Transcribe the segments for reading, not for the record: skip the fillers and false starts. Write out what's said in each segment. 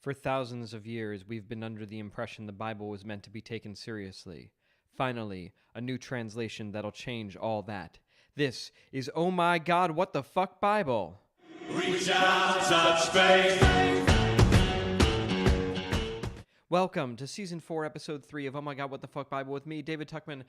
For thousands of years, we've been under the impression the Bible was meant to be taken seriously. Finally, a new translation that'll change all that. This is Oh My God, What the Fuck Bible? Reach out, touch faith. Welcome to Season 4, Episode 3 of Oh My God, What the Fuck Bible with me, David Tuchman,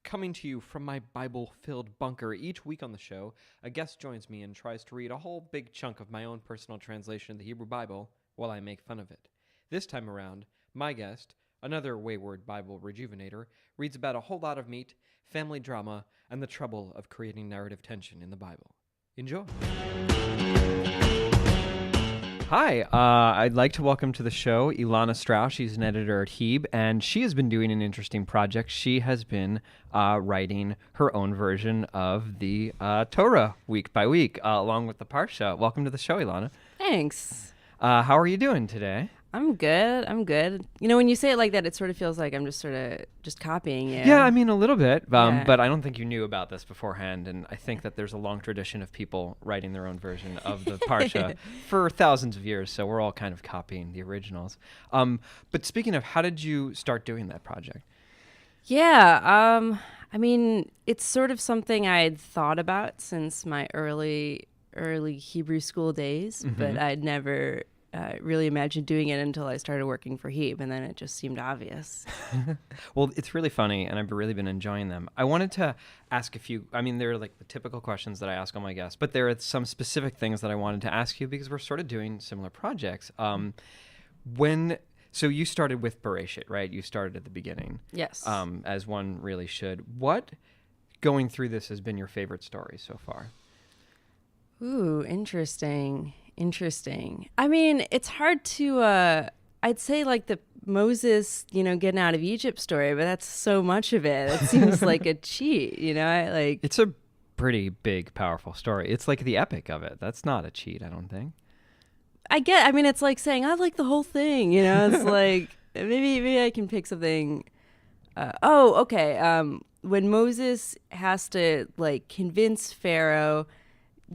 coming to you from my Bible-filled bunker. Each week on the show, a guest joins me and tries to read a whole big chunk of my own personal translation of the Hebrew Bible while I make fun of it. This time around, my guest, another wayward Bible rejuvenator, reads about a whole lot of meat, family drama, and the trouble of creating narrative tension in the Bible. Enjoy. Hi, I'd like to welcome to the show Ilana Strauss. She's an editor at Heb, and she has been doing an interesting project. She has been writing her own version of the Torah week by week, along with the Parsha. Welcome to the show, Ilana. Thanks. How are you doing today? I'm good. You know, when you say it like that, it sort of feels like I'm just just copying you. Yeah, I mean, a little bit, Yeah. but I don't think you knew about this beforehand, and I think that there's a long tradition of people writing their own version of the Parsha for thousands of years, so we're all kind of copying the originals. But speaking of, how did you start doing that project? Yeah, I mean, it's sort of something I had thought about since my early Hebrew school days, but I'd never really imagined doing it until I started working for Heb, and then it just seemed obvious. Well, it's really funny, and I've really been enjoying them. I wanted to ask a few, I mean, they're like the typical questions that I ask all my guests, but there are some specific things that I wanted to ask you because we're sort of doing similar projects. So you started with Bereshit, right? You started at the beginning. Yes. As one really should. What, going through this, has been your favorite story so far? Ooh, interesting. I mean, it's hard to, I'd say like the Moses, getting out of Egypt story, but that's so much of it. It seems like a cheat, It's a pretty big, powerful story. It's like the epic of it. That's not a cheat, I don't think. I mean, it's like saying, I like the whole thing, it's like, maybe I can pick something. Okay. When Moses has to like convince Pharaoh,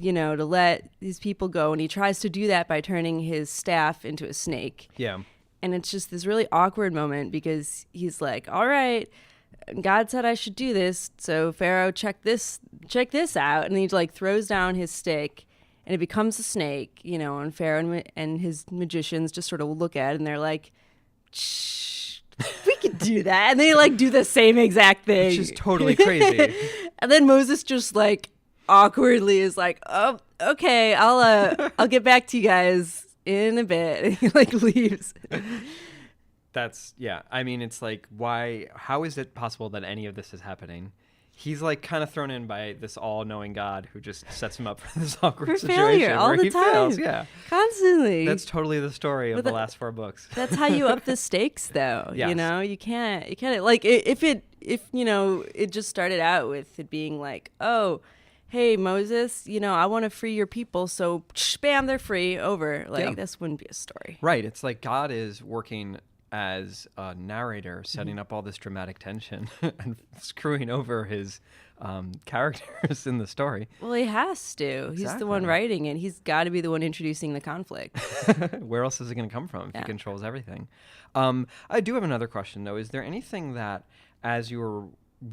to let these people go. And he tries to do that by turning his staff into a snake. Yeah. And it's just this really awkward moment because he's like, all right, God said I should do this. So Pharaoh, check this out. And he like throws down his stick and it becomes a snake, and Pharaoh and his magicians just sort of look at it and they're like, shh, we could do that. And they like do the same exact thing. Which is totally crazy. And then Moses just like, awkwardly is like, oh, okay, I'll get back to you guys in a bit. And he like leaves. Yeah. I mean, it's like, how is it possible that any of this is happening? He's like kind of thrown in by this all-knowing God who just sets him up for this awkward situation failure all where the he time. fails. Yeah. Constantly. That's totally the story of the last 4 books. That's how you up the stakes though. Yes. You can't like if it just started out with it being like, oh, hey, Moses, I want to free your people, so bam, they're free, over. Like, this wouldn't be a story. Right. It's like God is working as a narrator, setting up all this dramatic tension and screwing over his characters in the story. Well, he has to. Exactly. He's the one writing it. He's got to be the one introducing the conflict. Where else is it going to come from if he controls everything? I do have another question, though. Is there anything that, as you were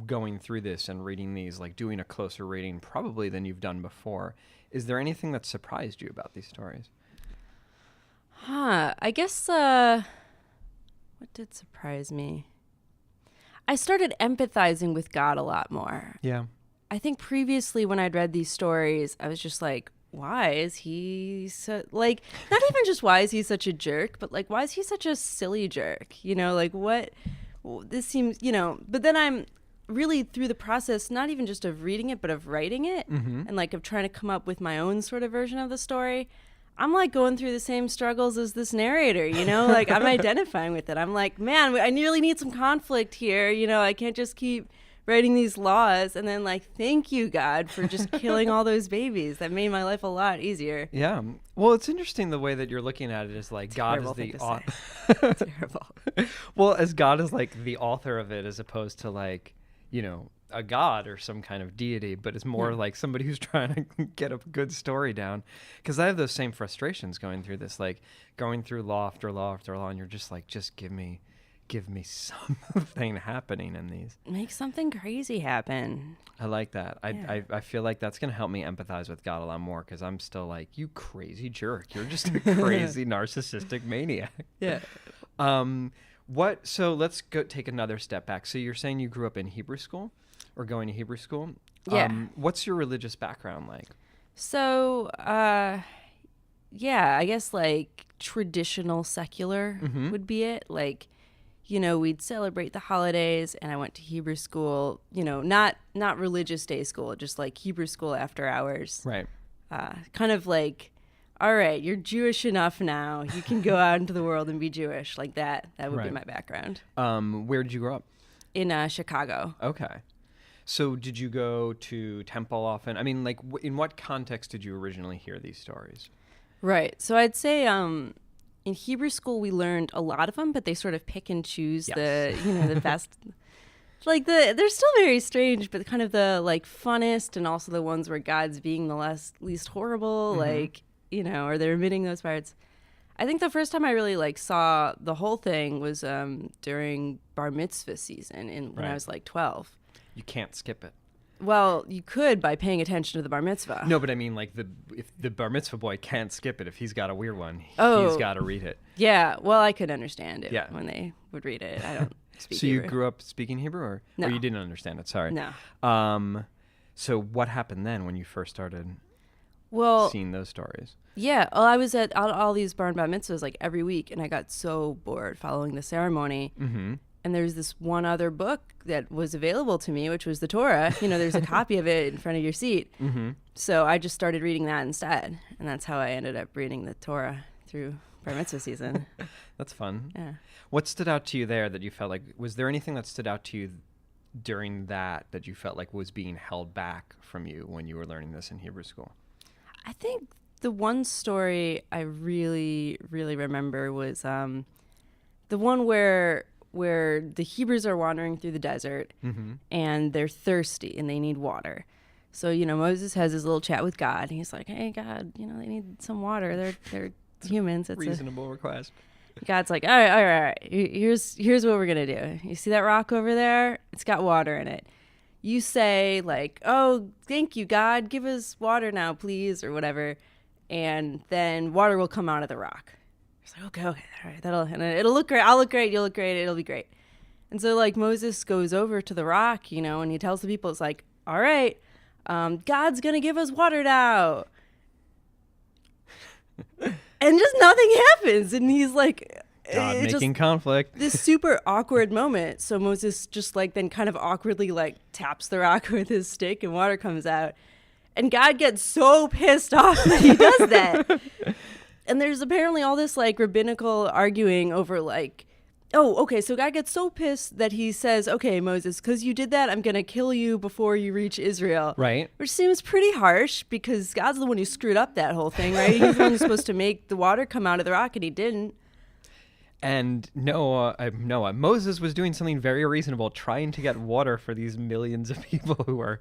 going through this and reading these, like doing a closer reading probably than you've done before, is there anything that surprised you about these stories? I guess, what did surprise me? I started empathizing with God a lot more. Yeah. I think previously when I'd read these stories, I was just like, why is he so, like, not even just why is he such a jerk, but like, why is he such a silly jerk? Like what, this seems, but then I'm really through the process, not even just of reading it, but of writing it and like of trying to come up with my own sort of version of the story. I'm like going through the same struggles as this narrator, like I'm identifying with it. I'm like, man, I really need some conflict here. I can't just keep writing these laws and then like, thank you, God, for just killing all those babies. That made my life a lot easier. Yeah. Well, it's interesting the way that you're looking at it is like God is the Terrible. Well, as God is like the author of it as opposed to like, a god or some kind of deity, but it's more like somebody who's trying to get a good story down. Because I have those same frustrations going through this, like going through law after law after law, and you're just like, just give me something happening in these. Make something crazy happen. I like that. I feel like that's going to help me empathize with God a lot more, because I'm still like, you crazy jerk. You're just a crazy narcissistic maniac. Yeah. So let's go take another step back. So you're saying you grew up in Hebrew school or going to Hebrew school? Yeah. What's your religious background like? So, yeah, I guess like traditional secular would be it. Like, we'd celebrate the holidays, and I went to Hebrew school, not religious day school, just like Hebrew school after hours. Right. Kind of like, all right, you're Jewish enough now. You can go out into the world and be Jewish like that. That would be my background. Where did you grow up? In Chicago. Okay. So did you go to temple often? I mean, like, in what context did you originally hear these stories? Right. So I'd say in Hebrew school we learned a lot of them, but they sort of pick and choose the best. Like they're still very strange, but kind of the like funnest, and also the ones where God's being the least horrible, like, or they're omitting those parts. I think the first time I really like saw the whole thing was during bar mitzvah season when I was like 12. You can't skip it. Well, you could by paying attention to the bar mitzvah. No, but I mean, like, if the bar mitzvah boy can't skip it, if he's got a weird one, Oh. he's got to read it. Yeah, well, I could understand it Yeah. when they would read it. I don't speak So Hebrew. you grew up speaking Hebrew, or No. you didn't understand it? Sorry. No. So what happened then when you first started Well, seeing those stories? yeah, well, I was at all these bar and bat mitzvahs like every week, and I got so bored following the ceremony. Mm-hmm. And there's this one other book that was available to me, which was the Torah. There's a copy of it in front of your seat. Mm-hmm. So I just started reading that instead. And that's how I ended up reading the Torah through bar mitzvah season. That's fun. Yeah. What stood out to you there that you felt like, was there anything that stood out to you during that you felt like was being held back from you when you were learning this in Hebrew school? I think the one story I really, really remember was the one where the Hebrews are wandering through the desert and they're thirsty and they need water. So, Moses has his little chat with God, and he's like, hey, God, they need some water. They're humans. It's reasonable request. God's like, all right. Here's what we're going to do. You see that rock over there? It's got water in it. You say like, oh, thank you, God. Give us water now, please, or whatever. And then water will come out of the rock. It's like, okay, all right, it'll look great. I'll look great. You'll look great. It'll be great. And so like Moses goes over to the rock, and he tells the people, it's like, all right, God's going to give us water now. And just nothing happens. And he's like, God making conflict. This super awkward moment. So Moses just like then kind of awkwardly like taps the rock with his stick and water comes out. And God gets so pissed off that he does that. And there's apparently all this like rabbinical arguing over like, oh, okay, so God gets so pissed that he says, okay, Moses, because you did that, I'm going to kill you before you reach Israel. Right. Which seems pretty harsh because God's the one who screwed up that whole thing, right? He's the one who's supposed to make the water come out of the rock, and he didn't. And Moses was doing something very reasonable, trying to get water for these millions of people who are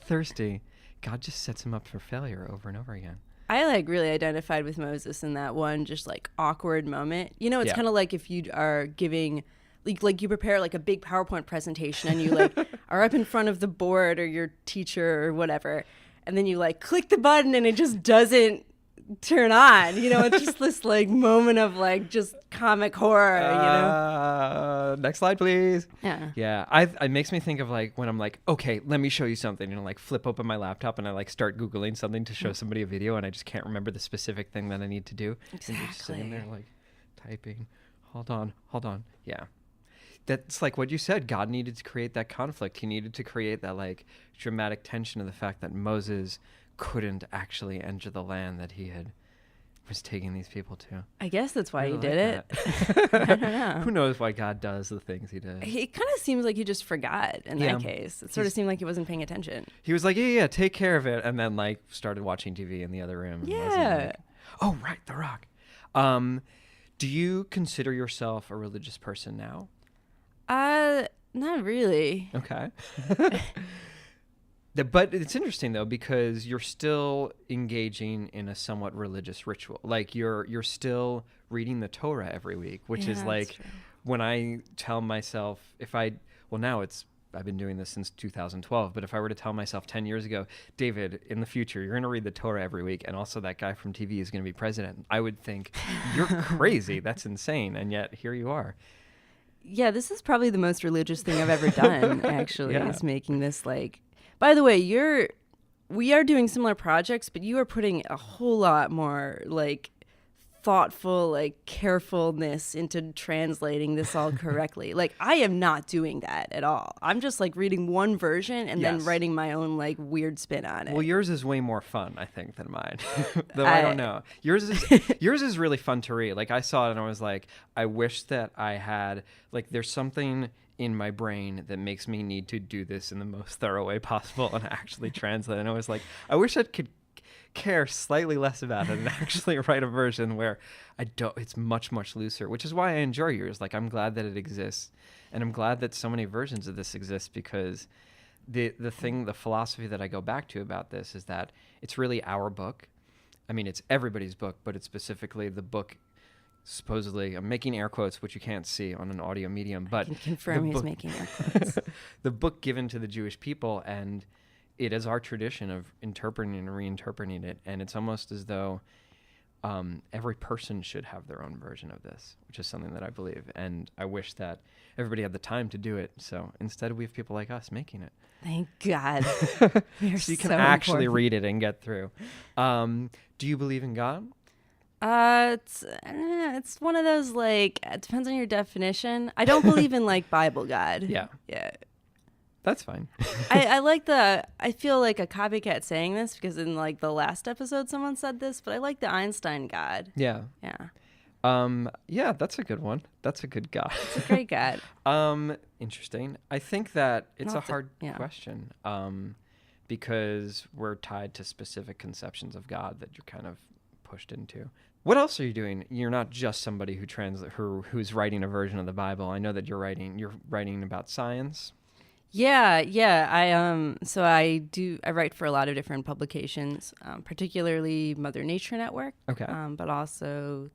thirsty. God just sets him up for failure over and over again. I like really identified with Moses in that one just like awkward moment. It's kind of like if you are giving like you prepare like a big PowerPoint presentation and you like are up in front of the board or your teacher or whatever, and then you like click the button and it just doesn't turn on. It's just this like moment of like just comic horror. Next slide, please. Yeah. It makes me think of like when I'm like, okay, let me show you something, like flip open my laptop and I like start Googling something to show somebody a video, and I just can't remember the specific thing that I need to do. Exactly. And you're just sitting there like typing. Hold on. Yeah. That's like what you said. God needed to create that conflict. He needed to create that like dramatic tension of the fact that Moses couldn't actually enter the land that he was taking these people to. I guess that's why he did it. I don't know. Who knows why God does the things he does? It kind of seems like he just forgot in that case. It sort of seemed like he wasn't paying attention. He was like, yeah, take care of it, and then like started watching TV in the other room. And wasn't like, oh, right, the rock. Do you consider yourself a religious person now? Not really. Okay. But it's interesting though, because you're still engaging in a somewhat religious ritual. Like you're still reading the Torah every week, which is Yeah, like that's true. when I tell myself, now I've been doing this since 2012, but if I were to tell myself 10 years ago, David, in the future, you're going to read the Torah every week, and also that guy from TV is going to be president, I would think, you're crazy. That's insane. And yet here you are. Yeah, this is probably the most religious thing I've ever done, actually, Yeah. is making this like. By the way, we are doing similar projects, but you are putting a whole lot more like thoughtful, like carefulness into translating this all correctly. Like I am not doing that at all. I'm just like reading one version and then Yes. writing my own like weird spin on it. Well, yours is way more fun, I think, than mine. Though I don't know. Yours is really fun to read. Like I saw it and I was like, I wish that I had like there's something in my brain that makes me need to do this in the most thorough way possible and actually translate. And I was like, I wish I could care slightly less about it and actually write a version where it's much looser, which is why I enjoy yours. Like I'm glad that it exists, and I'm glad that so many versions of this exist, because the philosophy that I go back to about this is that it's really our book. I mean, it's everybody's book, but it's specifically the book. Supposedly, I'm making air quotes, which you can't see on an audio medium, but I can confirm he's making air quotes. the book given to the Jewish people, and it is our tradition of interpreting and reinterpreting it. And it's almost as though every person should have their own version of this, which is something that I believe. And I wish that everybody had the time to do it. So instead, we have people like us making it. Thank God. So you can actually read it and get through. Do you believe in God? It's one of those like it depends on your definition. I don't believe in like Bible God. Yeah. That's fine. I feel like a copycat saying this because in like the last episode someone said this, but I like the Einstein God. Yeah. Yeah. That's a good one. That's a good God. It's a great God. Interesting. I think that it's a Not the- hard yeah. question. Because we're tied to specific conceptions of God that you're kind of pushed into. What else are you doing? You're not just somebody who's writing a version of the Bible. I know that you're writing about science. Yeah. I write for a lot of different publications, particularly Mother Nature Network. Okay. But also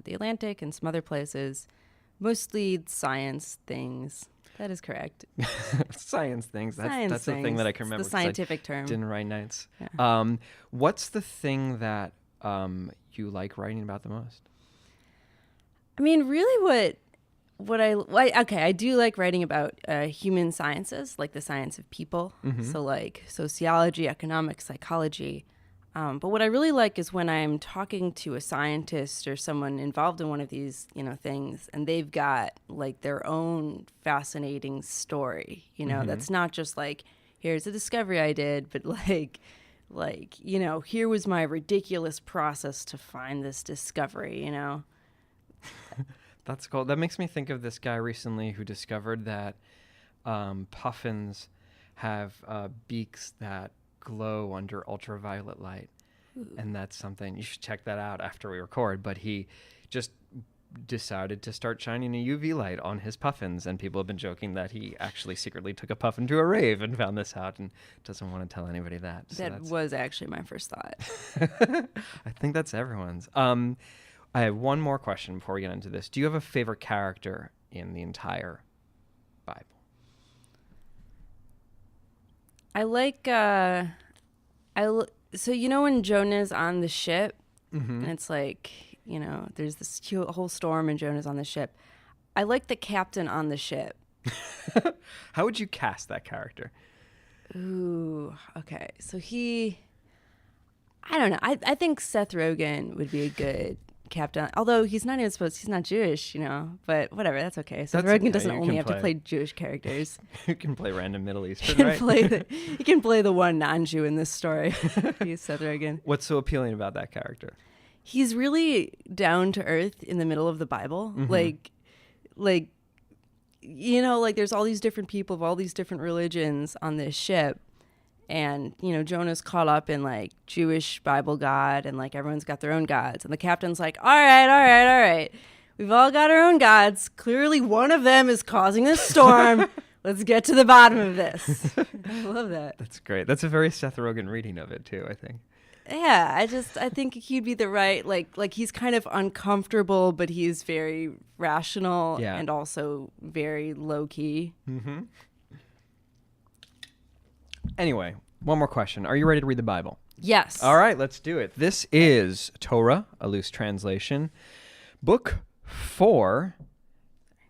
The Atlantic and some other places, mostly science things. That is correct. Science things. That's Science the thing things. that I can It's remember. the scientific term. Didn't write nights. Yeah. What's the thing that you like writing about the most? I mean, really I do like writing about human sciences, like the science of people. Mm-hmm. So like sociology, economics, psychology. But what I really like is when I'm talking to a scientist or someone involved in one of these, things, and they've got like their own fascinating story, Mm-hmm. that's not just like, here's a discovery I did, but here was my ridiculous process to find this discovery, That's cool. That makes me think of this guy recently who discovered that puffins have beaks that glow under ultraviolet light. Ooh. And that's something, you should check that out after we record, but he just decided to start shining a UV light on his puffins, and people have been joking that he actually secretly took a puffin to a rave and found this out and doesn't want to tell anybody that. So that was actually my first thought. I think that's everyone's. I have one more question before we get into this. Do you have a favorite character in the entire Bible? I like, so when Jonah's on the ship, Mm-hmm. and it's like, there's this whole storm and Jonah's on the ship. I like the captain on the ship. How would you cast that character? Ooh, okay. So I don't know. I think Seth Rogen would be a good captain, although he's not Jewish, but whatever, that's okay. Seth Rogen doesn't only have to play Jewish characters. You can play random Middle Eastern, right? He can play the one non-Jew in this story. He's Seth Rogen. What's so appealing about that character? He's really down to earth in the middle of the Bible. Mm-hmm. Like there's all these different people of all these different religions on this ship. And, Jonah's caught up in like Jewish Bible God, and like everyone's got their own gods. And the captain's like, all right. We've all got our own gods. Clearly one of them is causing this storm. Let's get to the bottom of this. I love that. That's great. That's a very Seth Rogen reading of it too, I think. Yeah, I think he'd be the right, like he's kind of uncomfortable, but he's very rational and also very low key. Mm-hmm. Anyway, one more question. Are you ready to read the Bible? Yes. All right, let's do it. This is Torah, a loose translation, book 4,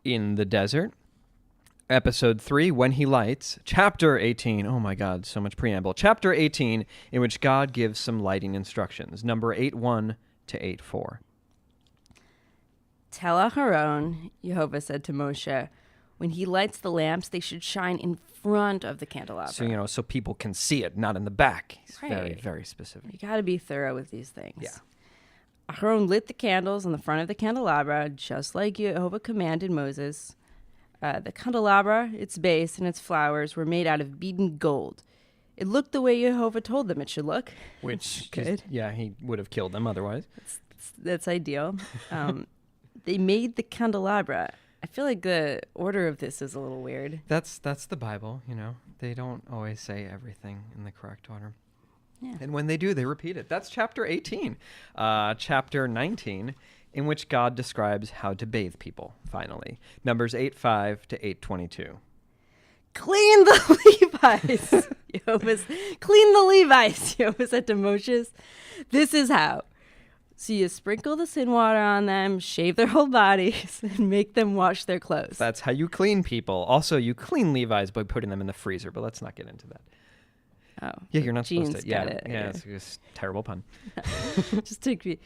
In the Desert, episode 3, When He Lights, chapter 18. Oh my God, so much preamble. Chapter 18, in which God gives some lighting instructions, number 8:1 to 8:4. Tell Aharon, Jehovah said to Moshe, when he lights the lamps, they should shine in front of the candelabra. So, so people can see it, not in the back. He's very, Right. very specific. You got to be thorough with these things. Yeah. Aharon lit the candles on the front of the candelabra, just like Jehovah commanded Moses. The candelabra, its base, and its flowers were made out of beaten gold. It looked the way Jehovah told them it should look. Which, Good. he would have killed them otherwise. That's ideal. They made the candelabra. I feel like the order of this is a little weird. That's the Bible, They don't always say everything in the correct order. Yeah. And when they do, they repeat it. That's chapter 18. Chapter 19, in which God describes how to bathe people, finally. Numbers 8:5 to 8:22. Clean the Levites. Clean the Levites, Jehovah said to Moshe. This is how. So you sprinkle the sin water on them, shave their whole bodies, and make them wash their clothes. That's how you clean people. Also, you clean Levi's by putting them in the freezer, but let's not get into that. Oh. Yeah, you're not Jeans supposed to. got Yeah, it. yeah, it's just a terrible pun. Just took me.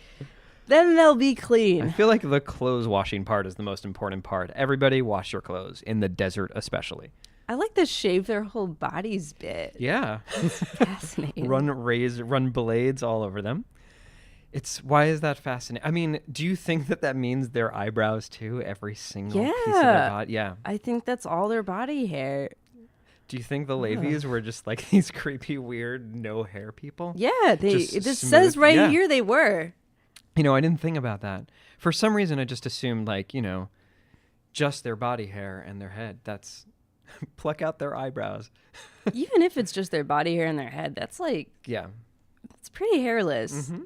Then they'll be I clean. feel like the clothes washing part is the most important part. Everybody wash your clothes, in the desert especially. I like the shave their whole bodies bit. Yeah. Fascinating. Run blades all over them. Why is that fascinating? I mean, do you think that means their eyebrows too? Every single piece of their body? Yeah. I think that's all their body hair. Do you think the Levies were just like these creepy, weird, no hair people? Yeah, Just this smooth- says right yeah. here they were. I didn't think about that. For some reason, I just assumed just their body hair and their head. That's pluck out their eyebrows. Even if it's just their body hair and their head, that's Yeah. it's pretty hairless. Mm-hmm.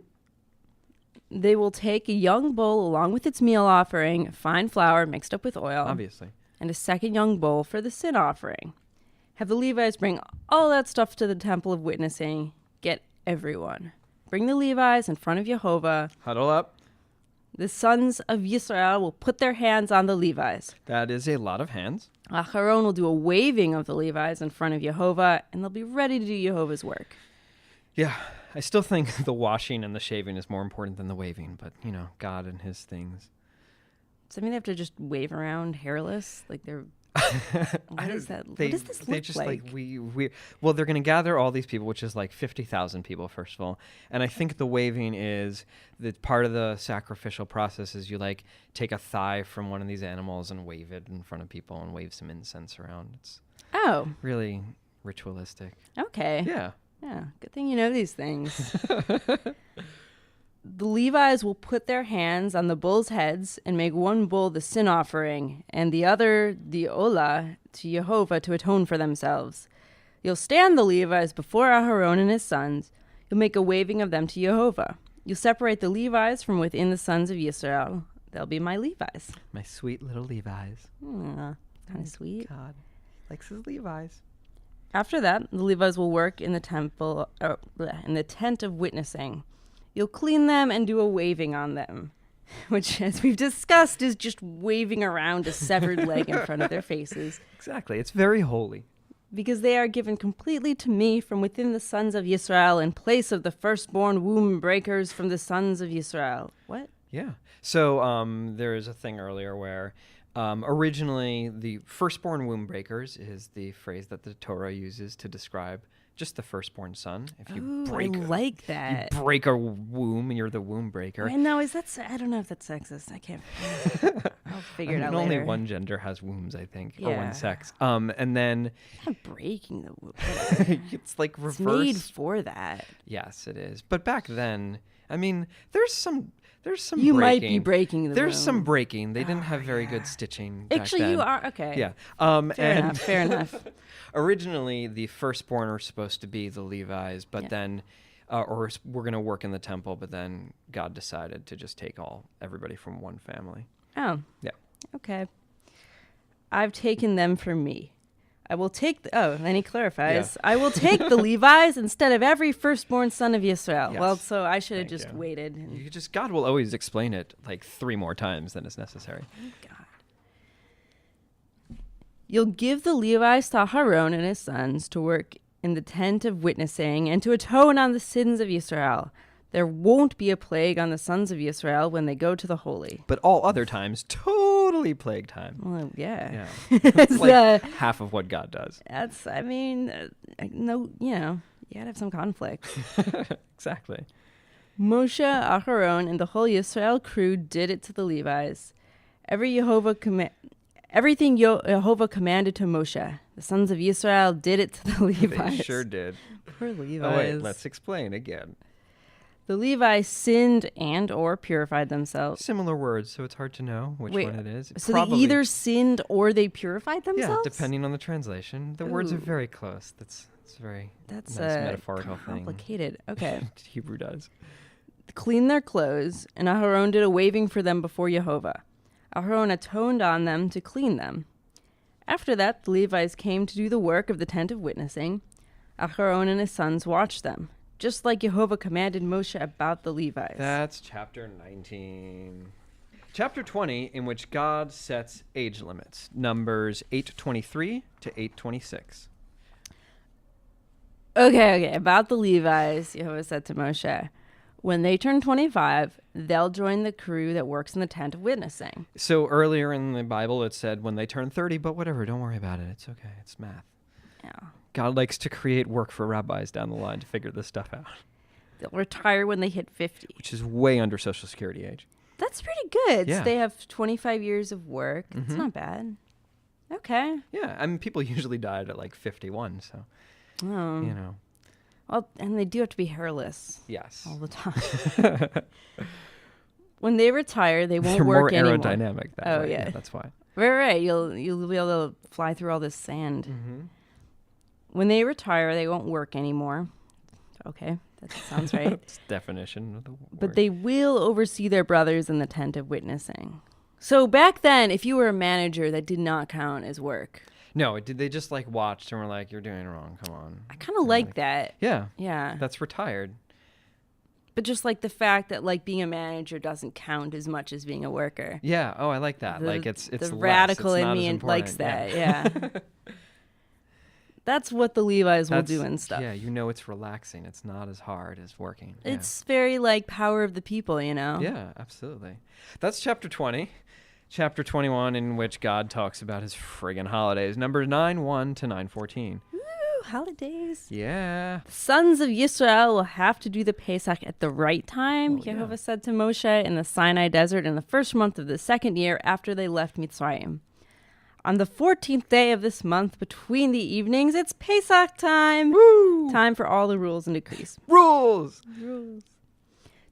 They will take a young bull along with its meal offering, fine flour mixed up with oil, Obviously. and a second young bull for the sin offering. Have the Levites bring all that stuff to the temple of witnessing. Get everyone. Bring the Levites in front of Jehovah. Huddle up. The sons of Yisrael will put their hands on the Levites. That is a lot of hands. Aharon will do a waving of the Levites in front of Jehovah, and they'll be ready to do Jehovah's work. Yeah. I still think the washing and the shaving is more important than the waving, but, God and his things. Does that mean they have to just wave around hairless? Like they're... What is that? What does this look just like? Well, they're going to gather all these people, which is like 50,000 people, first of all. And I think the waving is that part of the sacrificial process is you take a thigh from one of these animals and wave it in front of people and wave some incense around. It's really ritualistic. Okay. Yeah. Yeah, good thing you know these things. The Levites will put their hands on the bulls' heads and make one bull the sin offering and the other the olah to Jehovah to atone for themselves. You'll stand the Levites before Aharon and his sons. You'll make a waving of them to Jehovah. You'll separate the Levites from within the sons of Yisrael. They'll be my Levites. My sweet little Levi's. Kind of sweet. God likes his Levi's. After that, the Levites will work in the temple, in the tent of witnessing. You'll clean them and do a waving on them, which, as we've discussed, is just waving around a severed leg in front of their faces. Exactly. It's very holy. Because they are given completely to me from within the sons of Yisrael in place of the firstborn womb breakers from the sons of Yisrael. What? Yeah. So there is a thing earlier where originally the firstborn womb breakers is the phrase that the Torah uses to describe just the firstborn son. If you break, I like that. you break a womb and you're the womb breaker. Wait, no, is that? I don't know if that's sexist. I can't. I'll figure it out only later. one gender has wombs, I think, or Yeah. one sex. And then I'm breaking the womb. it's like reverse. It's made for that. Yes, it is. But back then, I mean, there's There's some You breaking. might be breaking the There's bone. some breaking. They didn't have very good stitching back Actually, then. you are okay. Yeah. Fair enough. Originally, the firstborn were supposed to be the Levi's, but then, we're going to work in the temple, but then God decided to just take everybody from one family. Oh. Yeah. Okay. I've taken them for me. I will take then he clarifies. Yeah. I will take the Levi's instead of every firstborn son of Israel. Yes. Well, so I should have Thank just you. waited. And God will always explain it like 3 more times than is necessary. God. You'll give the Levites to Aaron and his sons to work in the tent of witnessing and to atone on the sins of Israel. There won't be a plague on the sons of Israel when they go to the holy. But all other times, totally plague time. Well, yeah. Yeah. It's, Like half of what God does. that's, I mean, no, you gotta have some conflict. Exactly. Moshe, Aharon, and the whole Yisrael crew did it to the Levites. Everything Jehovah commanded to Moshe. The sons of Yisrael did it to the Levites. They sure did. Poor Levites. Oh, wait, let's explain again. The Levites sinned and or purified themselves. Similar words, so it's hard to know which one it is. So they either sinned or they purified Yeah, themselves? depending on the translation. The words are Ooh. very close. That's very That's nice metaphorical complicated. Okay. thing. Hebrew does. Clean their clothes, and Aharon did a waving for them before Jehovah. Aharon atoned on them to clean them. After that, the Levites came to do the work of the tent of witnessing. Aharon and his sons watched them, just like Jehovah commanded Moshe about the Levites. That's chapter 19. Chapter 20, in which God sets age limits. Numbers 8:23 to 8:26. Okay. About the Levites, Jehovah said to Moshe, when they turn 25, they'll join the crew that works in the tent of witnessing. So earlier in the Bible, it said when they turn 30, but whatever, don't worry about it. It's okay. It's math. Yeah. God likes to create work for rabbis down the line to figure this stuff out, They'll retire when they hit 50. which is way under Social Security age. That's pretty good. Yeah. So they have 25 years of work. It's not bad. Okay. Yeah, I mean, people usually died at like 51, so, Oh. you know. Well, and they do have to be hairless Yes. all the time. When they retire, they won't They're more work anymore. aerodynamic that Oh, way. yeah. That's why. Right. You'll be able to fly through all this sand. Mm-hmm. When they retire, they won't work anymore. Okay, that sounds right. It's definition of the word. But they will oversee their brothers in the tent of witnessing. So back then, if you were a manager, that did not count as work. No, did they just like watched and were like, "You're doing it wrong. Come on." I kind of like that. Yeah. Yeah. That's retired. But just like the fact that like being a manager doesn't count as much as being a worker. Yeah. Oh, I like that. Like it's the less. radical It's in not me as likes important. that. Yeah. That's what the Levi's will That's- do and stuff. Yeah, you know it's relaxing. It's not as hard as working. Yeah. It's very like power of the people, you know? Yeah, absolutely. That's chapter 20. Chapter 21, in which God talks about his friggin' holidays. Numbers 9:1 to 9:14. Woo, holidays. Yeah. The sons of Yisrael will have to do the Pesach at the right time, Oh, yeah. Jehovah said to Moshe in the Sinai desert in the first month of the second year after they left Mitzrayim. On the 14th day of this month, between the evenings, it's Pesach time. Woo! Time for all the rules and decrees. Rules!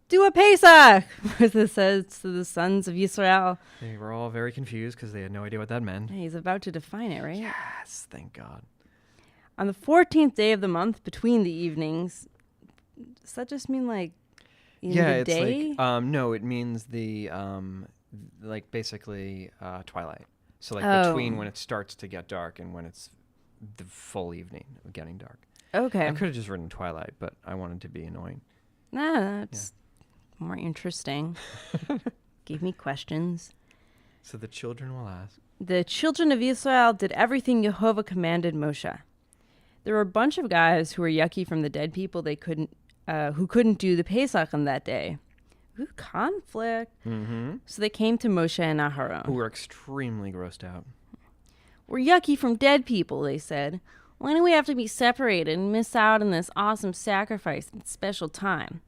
Do a Pesach, Moses says to the sons of Yisrael. They were all very confused because they had no idea what that meant. He's about to define it, right? Yes, thank God. On the 14th day of the month, between the evenings, does that just mean like in Yeah, the it's day? like no, it means the like basically twilight. So like Oh. between when it starts to get dark and when it's the full evening of getting dark. Okay. I could have just written twilight, but I wanted to be annoying. Nah, that's more interesting. Gave me questions. So the children will ask. The children of Israel did everything Jehovah commanded Moshe. There were a bunch of guys who were yucky from the dead people who couldn't do the Pesach on that day. Ooh, conflict. Mm-hmm. So they came to Moshe and Who Aharon. were extremely grossed out. We're yucky from dead people, they said. Why do we have to be separated and miss out on this awesome sacrifice and special time?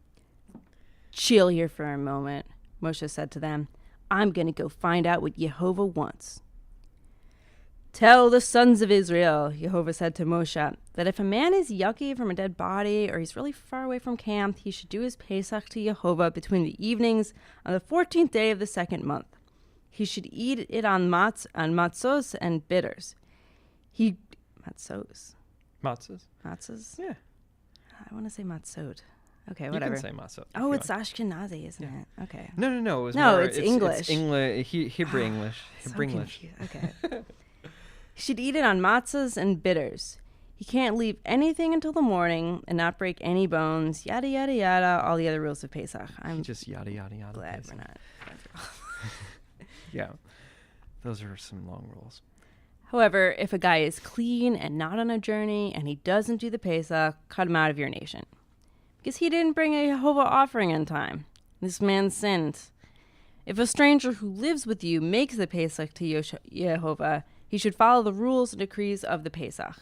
Chill here for a moment, Moshe said to them. I'm going to go find out what Jehovah wants. Tell the sons of Israel, Jehovah said to Moshe, that if a man is yucky from a dead body or he's really far away from camp, he should do his Pesach to Jehovah between the evenings on the 14th day of the second month. He should eat it on matzos and bitters. Matzos? Matzos? Yeah. I want to say matzot. Okay, You whatever. can say matzot. Oh, it's Ashkenazi, isn't it? Okay. No. It was No, more, it's English. It's Hebrew English. So Hebrew English. confused. Okay. He should eat it on matzahs and bitters. He can't leave anything until the morning and not break any bones, yada, yada, yada, all the other rules of Pesach. I'm Just yada, yada, yada. glad Pesach. we're not. Yeah. Those are some long rules. However, if a guy is clean and not on a journey and he doesn't do the Pesach, cut him out of your nation. Because he didn't bring a Jehovah offering in time. This man sinned. If a stranger who lives with you makes the Pesach to Jehovah, he should follow the rules and decrees of the Pesach.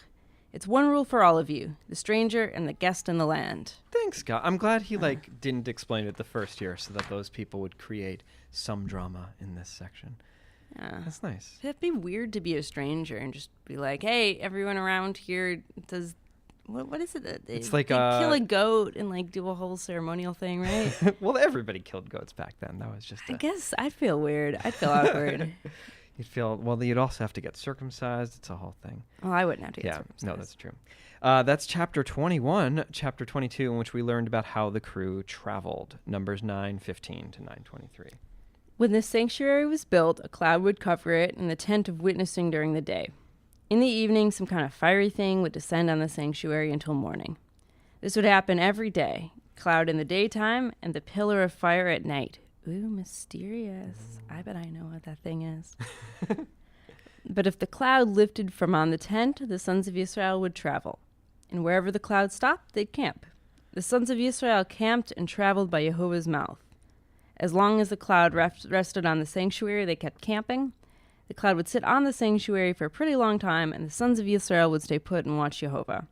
It's one rule for all of you, the stranger and the guest in the land. Thanks, God. I'm glad he didn't explain it the first year so that those people would create some drama in this section. Yeah. That's nice. It'd be weird to be a stranger and just be like, hey, everyone around here does... What is it? It's like they kill a goat and like do a whole ceremonial thing, right? Well, everybody killed goats back then. That was just I guess I'd feel weird. I'd feel awkward. You'd also have to get circumcised. It's a whole thing. Oh, I wouldn't have to get circumcised. No, that's true. That's chapter 21, chapter 22, in which we learned about how the crew traveled. Numbers 9:15 to 9:23. When the sanctuary was built, a cloud would cover it and the tent of witnessing during the day. In the evening, some kind of fiery thing would descend on the sanctuary until morning. This would happen every day. Cloud in the daytime and the pillar of fire at night. Ooh, mysterious. I bet I know what that thing is. But if the cloud lifted from on the tent, the sons of Israel would travel. And wherever the cloud stopped, they'd camp. The sons of Israel camped and traveled by Jehovah's mouth. As long as the cloud rested on the sanctuary, they kept camping. The cloud would sit on the sanctuary for a pretty long time, and the sons of Israel would stay put and watch Jehovah.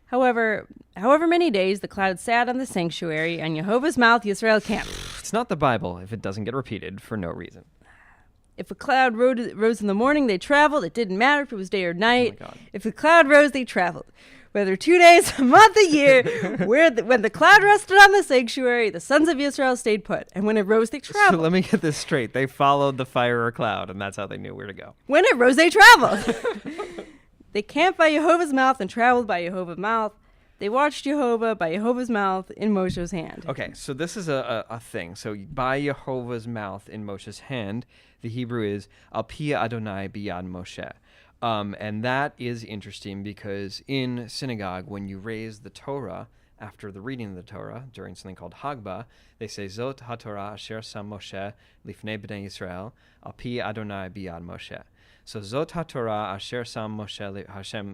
However many days the cloud sat on the sanctuary, and Jehovah's mouth Israel camped. It's not the Bible if it doesn't get repeated for no reason. If a cloud rose in the morning, they traveled. It didn't matter if it was day or night. Oh my God. If the cloud rose, they traveled. Whether 2 days, a month, a year, when the cloud rested on the sanctuary, the sons of Israel stayed put. And when it rose, they So traveled. let me get this straight. They followed the fire or cloud, and that's how they knew where to go. When it rose, they traveled. They camped by Jehovah's mouth and traveled by Jehovah's mouth. They watched Jehovah by Jehovah's mouth in Moshe's hand. Okay, so this is a thing. So by Jehovah's mouth in Moshe's hand, the Hebrew is Al Pi Adonai Biyad Moshe. And that is interesting because in synagogue, when you raise the Torah after the reading of the Torah during something called Hagbah, they say Zot HaTorah Asher Sam Moshe Lifnei Bnei Yisrael Al Pi Adonai Biyad Moshe. So Zot HaTorah Asher Sam Moshe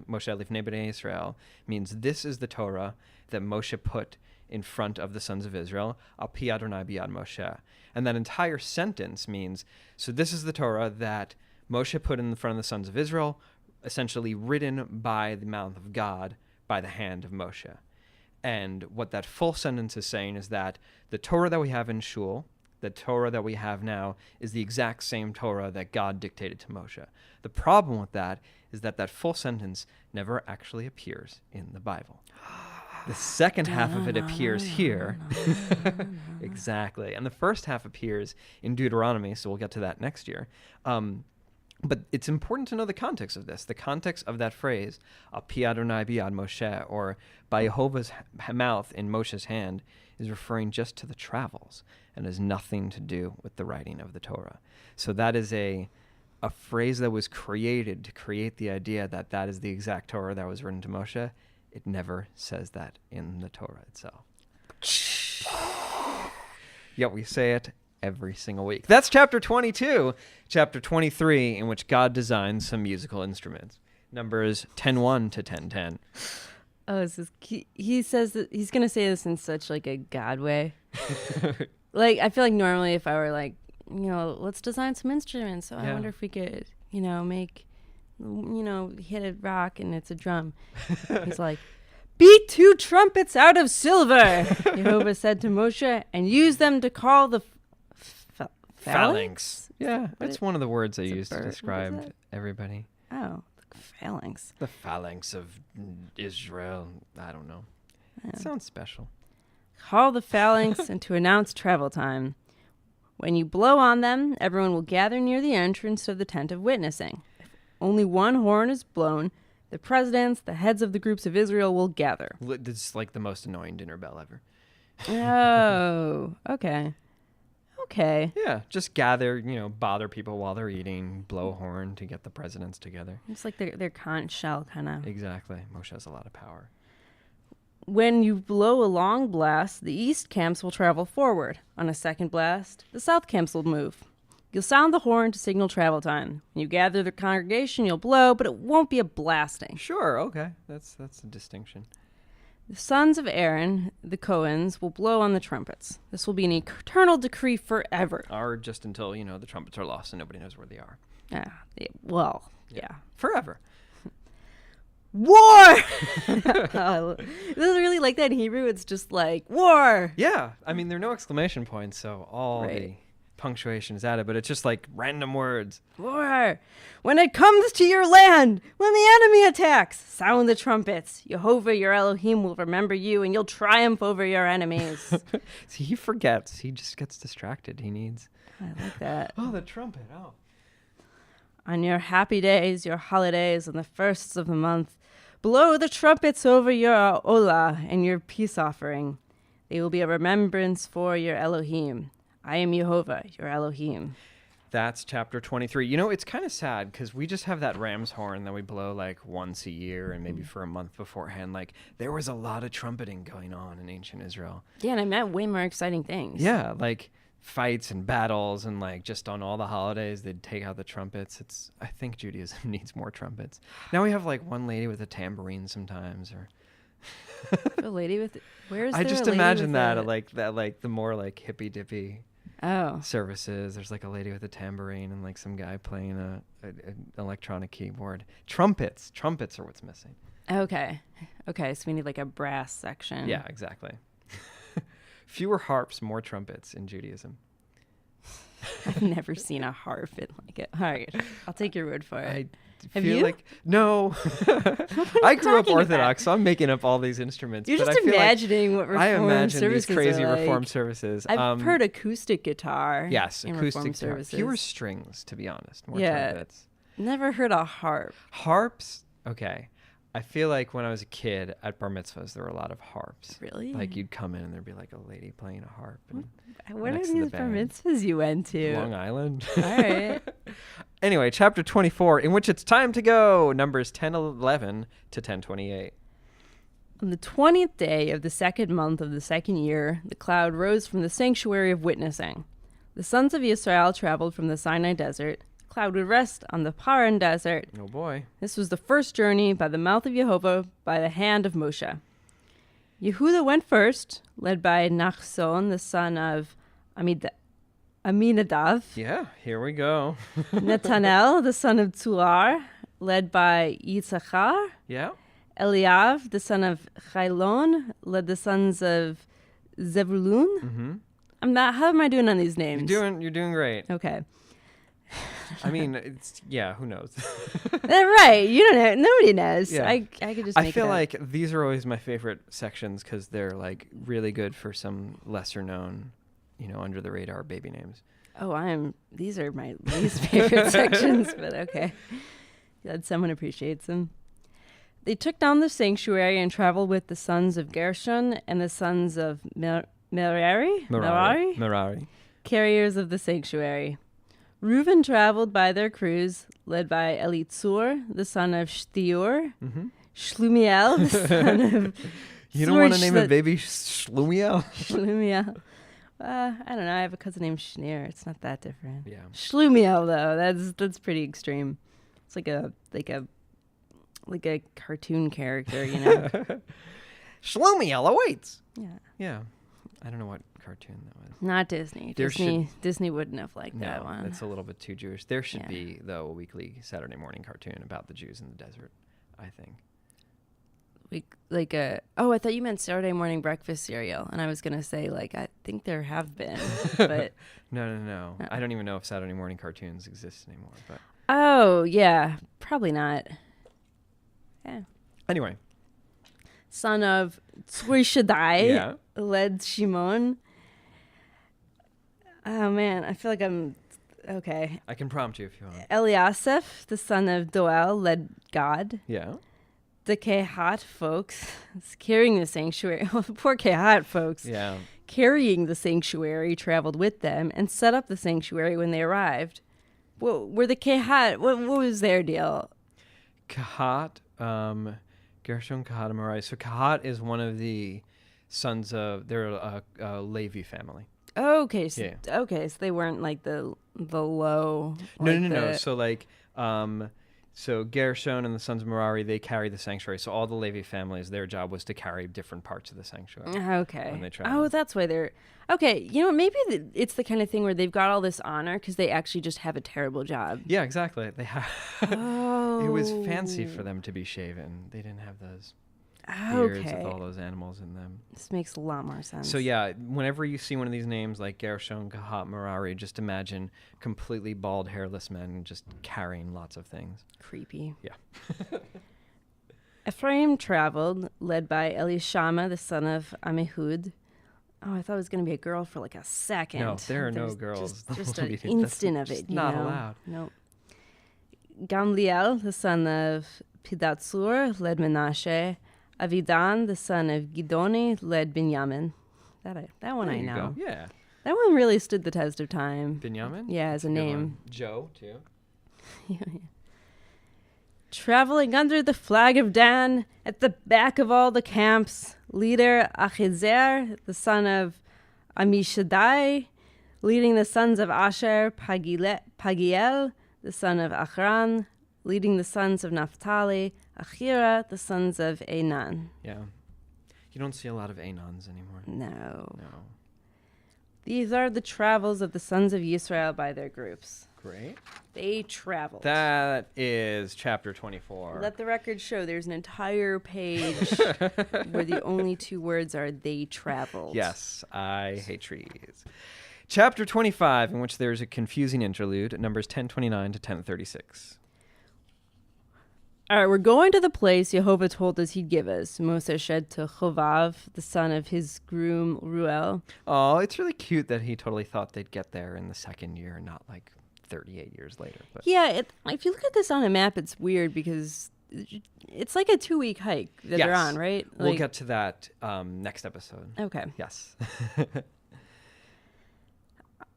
Lifnei Bnei Yisrael means this is the Torah that Moshe put in front of the sons of Israel, Al Pi Adonai Biyad Moshe. And that entire sentence means, so this is the Torah that Moshe put in front of the sons of Israel, essentially written by the mouth of God, by the hand of Moshe. And what that full sentence is saying is that the Torah that we have in Shul, the Torah that we have now, is the exact same Torah that God dictated to Moshe. The problem with that is that that full sentence never actually appears in the Bible. The second half of it appears here. Exactly. And the first half appears in Deuteronomy, so we'll get to that next year. But it's important to know the context of this. The context of that phrase, Al Pi Adonai Biyad Moshe, or by Jehovah's mouth in Moshe's hand, is referring just to the travels and has nothing to do with the writing of the Torah. So that is a phrase that was created to create the idea that that is the exact Torah that was written to Moshe. It never says that in the Torah itself. Yet we say it every single week. That's chapter 22. Chapter 23, in which God designs some musical instruments. Numbers 10:1 to 10:10. Oh, he says that he's going to say this in such like a God way. Like, I feel like normally if I were like, let's design some instruments. So I wonder if we could, make, hit a rock and it's a drum. He's like, beat 2 trumpets out of silver, Jehovah said to Moshe, and use them to call the phalanx? Yeah, that's one of the words I use to bird. describe everybody. Oh, the phalanx. The phalanx of Israel. I don't know. It sounds special. Call the phalanx and to announce travel time. When you blow on them, everyone will gather near the entrance of the tent of witnessing. If only one horn is blown, the presidents, the heads of the groups of Israel will gather. This is like the most annoying dinner bell ever. Oh, okay. Okay. Yeah, just gather, bother people while they're eating, blow a horn to get the presidents together. It's like their conch shell kind of. Exactly. Moshe has a lot of power. When you blow a long blast, the east camps will travel forward. On a second blast, the south camps will move. You'll sound the horn to signal travel time. When you gather the congregation, you'll blow, but it won't be a blasting. Sure, okay. That's a distinction. The sons of Aaron, the Cohens, will blow on the trumpets. This will be an eternal decree forever. Or just until, the trumpets are lost and nobody knows where they are. Yeah. Forever. War! Oh, this is really like that in Hebrew. It's just like, war! Yeah. I mean, there are no exclamation points, so all the punctuation is added, but it's just like random words. War! When it comes to your land, when the enemy attacks, sound the trumpets. Jehovah, your Elohim, will remember you, and you'll triumph over your enemies. See, he forgets. He just gets distracted. He needs... I like that. Oh, the trumpet. Oh. On your happy days, your holidays, and the firsts of the month, blow the trumpets over your olah and your peace offering. They will be a remembrance for your Elohim. I am Jehovah, your Elohim. That's chapter 23. It's kind of sad because we just have that ram's horn that we blow like once a year and maybe for a month beforehand. Like there was a lot of trumpeting going on in ancient Israel. Yeah, and I met way more exciting things. Yeah, like fights and battles and like just on all the holidays they'd take out the trumpets. I think Judaism needs more trumpets. Now we have like one lady with a tambourine sometimes, or a lady with where's I just imagine that like the more like hippy dippy services. There's like a lady with a tambourine and like some guy playing an electronic keyboard. Trumpets are what's missing. Okay, so we need like a brass section. Yeah, exactly. Fewer harps, more trumpets in Judaism. I've never seen a harp in like it. All right, I'll take your word for it. I Have feel you? like no. I grew up Orthodox, so I'm making up all these instruments. You're but just I feel imagining like what Reformed I imagine services these crazy are like. Reformed services. I've heard acoustic guitar. Yes, in acoustic Reformed guitar. services. Fewer strings, to be honest. More Yeah. trumpets. Never heard a harp. Harps. Okay. I feel like when I was a kid at bar mitzvahs, there were a lot of harps. Really? Like you'd come in and there'd be like a lady playing a harp. And What are next to the these bar band. mitzvahs you went to? Long Island. All right. Anyway, chapter 24, in which it's time to go. Numbers 10:11 to 10:28. On the 20th day of the second month of the second year, the cloud rose from the sanctuary of witnessing. The sons of Israel traveled from the Sinai desert. The cloud would rest on the Paran desert. Oh boy. This was the first journey by the mouth of Jehovah by the hand of Moshe. Yehuda went first, led by Nachson, the son of Aminadav. Yeah, here we go. Netanel, the son of Tzuar, led by Yitzchar. Yeah. Eliav, the son of Chailon, led the sons of Zebulun. Mm-hmm. How am I doing on these names? You're doing great. Okay. I mean, who knows? Right. You don't know. Nobody knows. Yeah. I could just make I feel it up. like these are always my favorite sections because they're like really good for some lesser known, under the radar baby names. These are my least favorite sections, but okay. Glad someone appreciates them. They took down the sanctuary and traveled with the sons of Gershon and the sons of Merari, carriers of the sanctuary. Reuben traveled by their crews, led by Elitzur, the son of Shtiur, Shlumiel, the son of You don't want to name a baby Shlumiel? Shlumiel. I don't know. I have a cousin named Schneer. It's not that different. Yeah. Shlumiel, though, that's pretty extreme. It's like a cartoon character, Shlumiel awaits. Yeah. Yeah. I don't know what cartoon that was. Not Disney. Disney wouldn't have liked that one. It's a little bit too Jewish. There should Yeah. be, though, a weekly Saturday morning cartoon about the Jews in the desert, I think. I thought you meant Saturday morning breakfast cereal, and I was gonna say I think there have been, but No. I don't even know if Saturday morning cartoons exist anymore. But Oh, yeah. Probably not. Yeah. Anyway. Son of Tzrishadai, Yeah. led Shimon. Oh, man. I feel like I'm... Okay. I can prompt you if you want. Eliasaph, the son of Doel, led Gad. Yeah. The Kehat folks carrying the sanctuary. Oh, the poor Kehat folks. Yeah. Carrying the sanctuary traveled with them and set up the sanctuary when they arrived. Well, were the Kehat, what was their deal? Kahat, Gershon, Kahat, and Merari. So Kahat is one of the sons of, they're a Levi family. Okay, so, Yeah. okay, so they weren't like the low. No. So like, so Gershon and the sons of Merari, they carry the sanctuary. So all the Levi families, their job was to carry different parts of the sanctuary. Okay. When they travel. Oh, that's why they're... Okay, you know what? Maybe it's the kind of thing where they've got all this honor because they actually just have a terrible job. Yeah, exactly. They have. Oh. It was fancy for them to be shaven. They didn't have those beards Okay. with all those animals in them. This makes a lot more sense. So yeah, whenever you see one of these names like Gershon, Kahat, Merari, just imagine completely bald, hairless men just carrying lots of things. Creepy. Yeah. Ephraim traveled, led by Elishama, the son of Amihud. Oh, I thought it was going to be a girl for like a second. No, there are no There's girls. Just That's an instant of just it. You not know? allowed. Nope. Gamliel, the son of Pidatsur, led Menashe. Avidan, the son of Gidoni, led Binyamin. That one There I you know. go. Yeah. That one really stood the test of time. Binyamin? Yeah, as a Good name. one. Joe, too. Traveling under the flag of Dan, at the back of all the camps, leader Achizer, the son of Amishadai, leading the sons of Asher, Pagiel, the son of Achran, leading the sons of Naphtali, Achira, the sons of Enan. Yeah. You don't see a lot of Anons anymore. No. No. These are the travels of the sons of Israel by their groups. Great. They traveled. That is chapter 24. Let the record show there's an entire page where the only two words are they traveled. Yes, I hate trees. Chapter 25, in which there's a confusing interlude, numbers 1029 to 1036. All right, we're going to the place Jehovah told us he'd give us. Moses said to Chovav, the son of his groom Ruel. Oh, it's really cute that he totally thought they'd get there in the second year, not like 38 years later. But Yeah, if you look at this on a map, it's weird because it's like a 2-week hike that they're Yes. on, right? We'll Like, get to that next episode. Okay. Yes.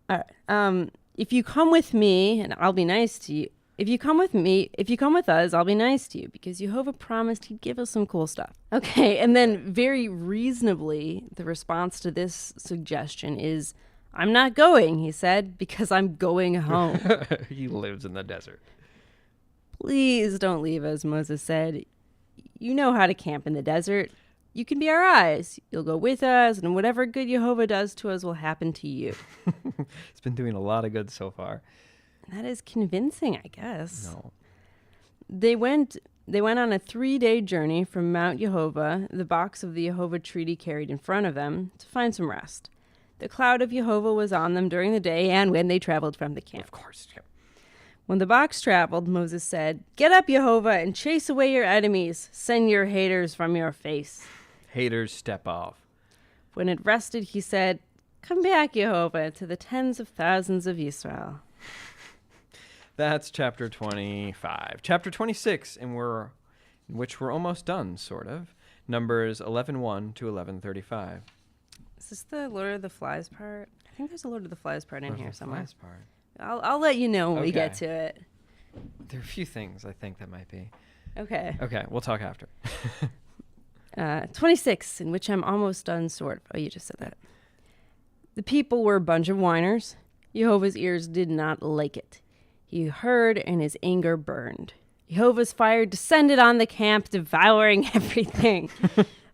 All right. If you come with me, and I'll be nice to you. If you come with us, I'll be nice to you because Jehovah promised he'd give us some cool stuff. Okay, and then very reasonably, the response to this suggestion is, I'm not going, he said, because I'm going home. He lives in the desert. Please don't leave us, Moses said. You know how to camp in the desert. You can be our eyes. You'll go with us, and whatever good Jehovah does to us will happen to you. It's been doing a lot of good so far. That is convincing, I guess. No. They went on a 3-day journey from Mount Jehovah, the box of the Jehovah treaty carried in front of them, to find some rest. The cloud of Jehovah was on them during the day and when they traveled from the camp. Of course. Yeah. When the box traveled, Moses said, "Get up, Jehovah, and chase away your enemies. Send your haters from your face." Haters step off. When it rested, he said, "Come back, Jehovah, to the tens of thousands of Israel." That's chapter 25. Chapter 26, in which we're almost done, sort of. Numbers 11:1 to 11:35. Is this the Lord of the Flies part? I think there's a Lord of the Flies part in here somewhere. Last part. I'll let you know when we get Okay. to it. There are a few things I think that might be. Okay. Okay, we'll talk after. 26, in which I'm almost done, sort of. Oh, you just said that. The people were a bunch of whiners. Jehovah's ears did not like it. He heard, and his anger burned. Jehovah's fire descended on the camp, devouring everything.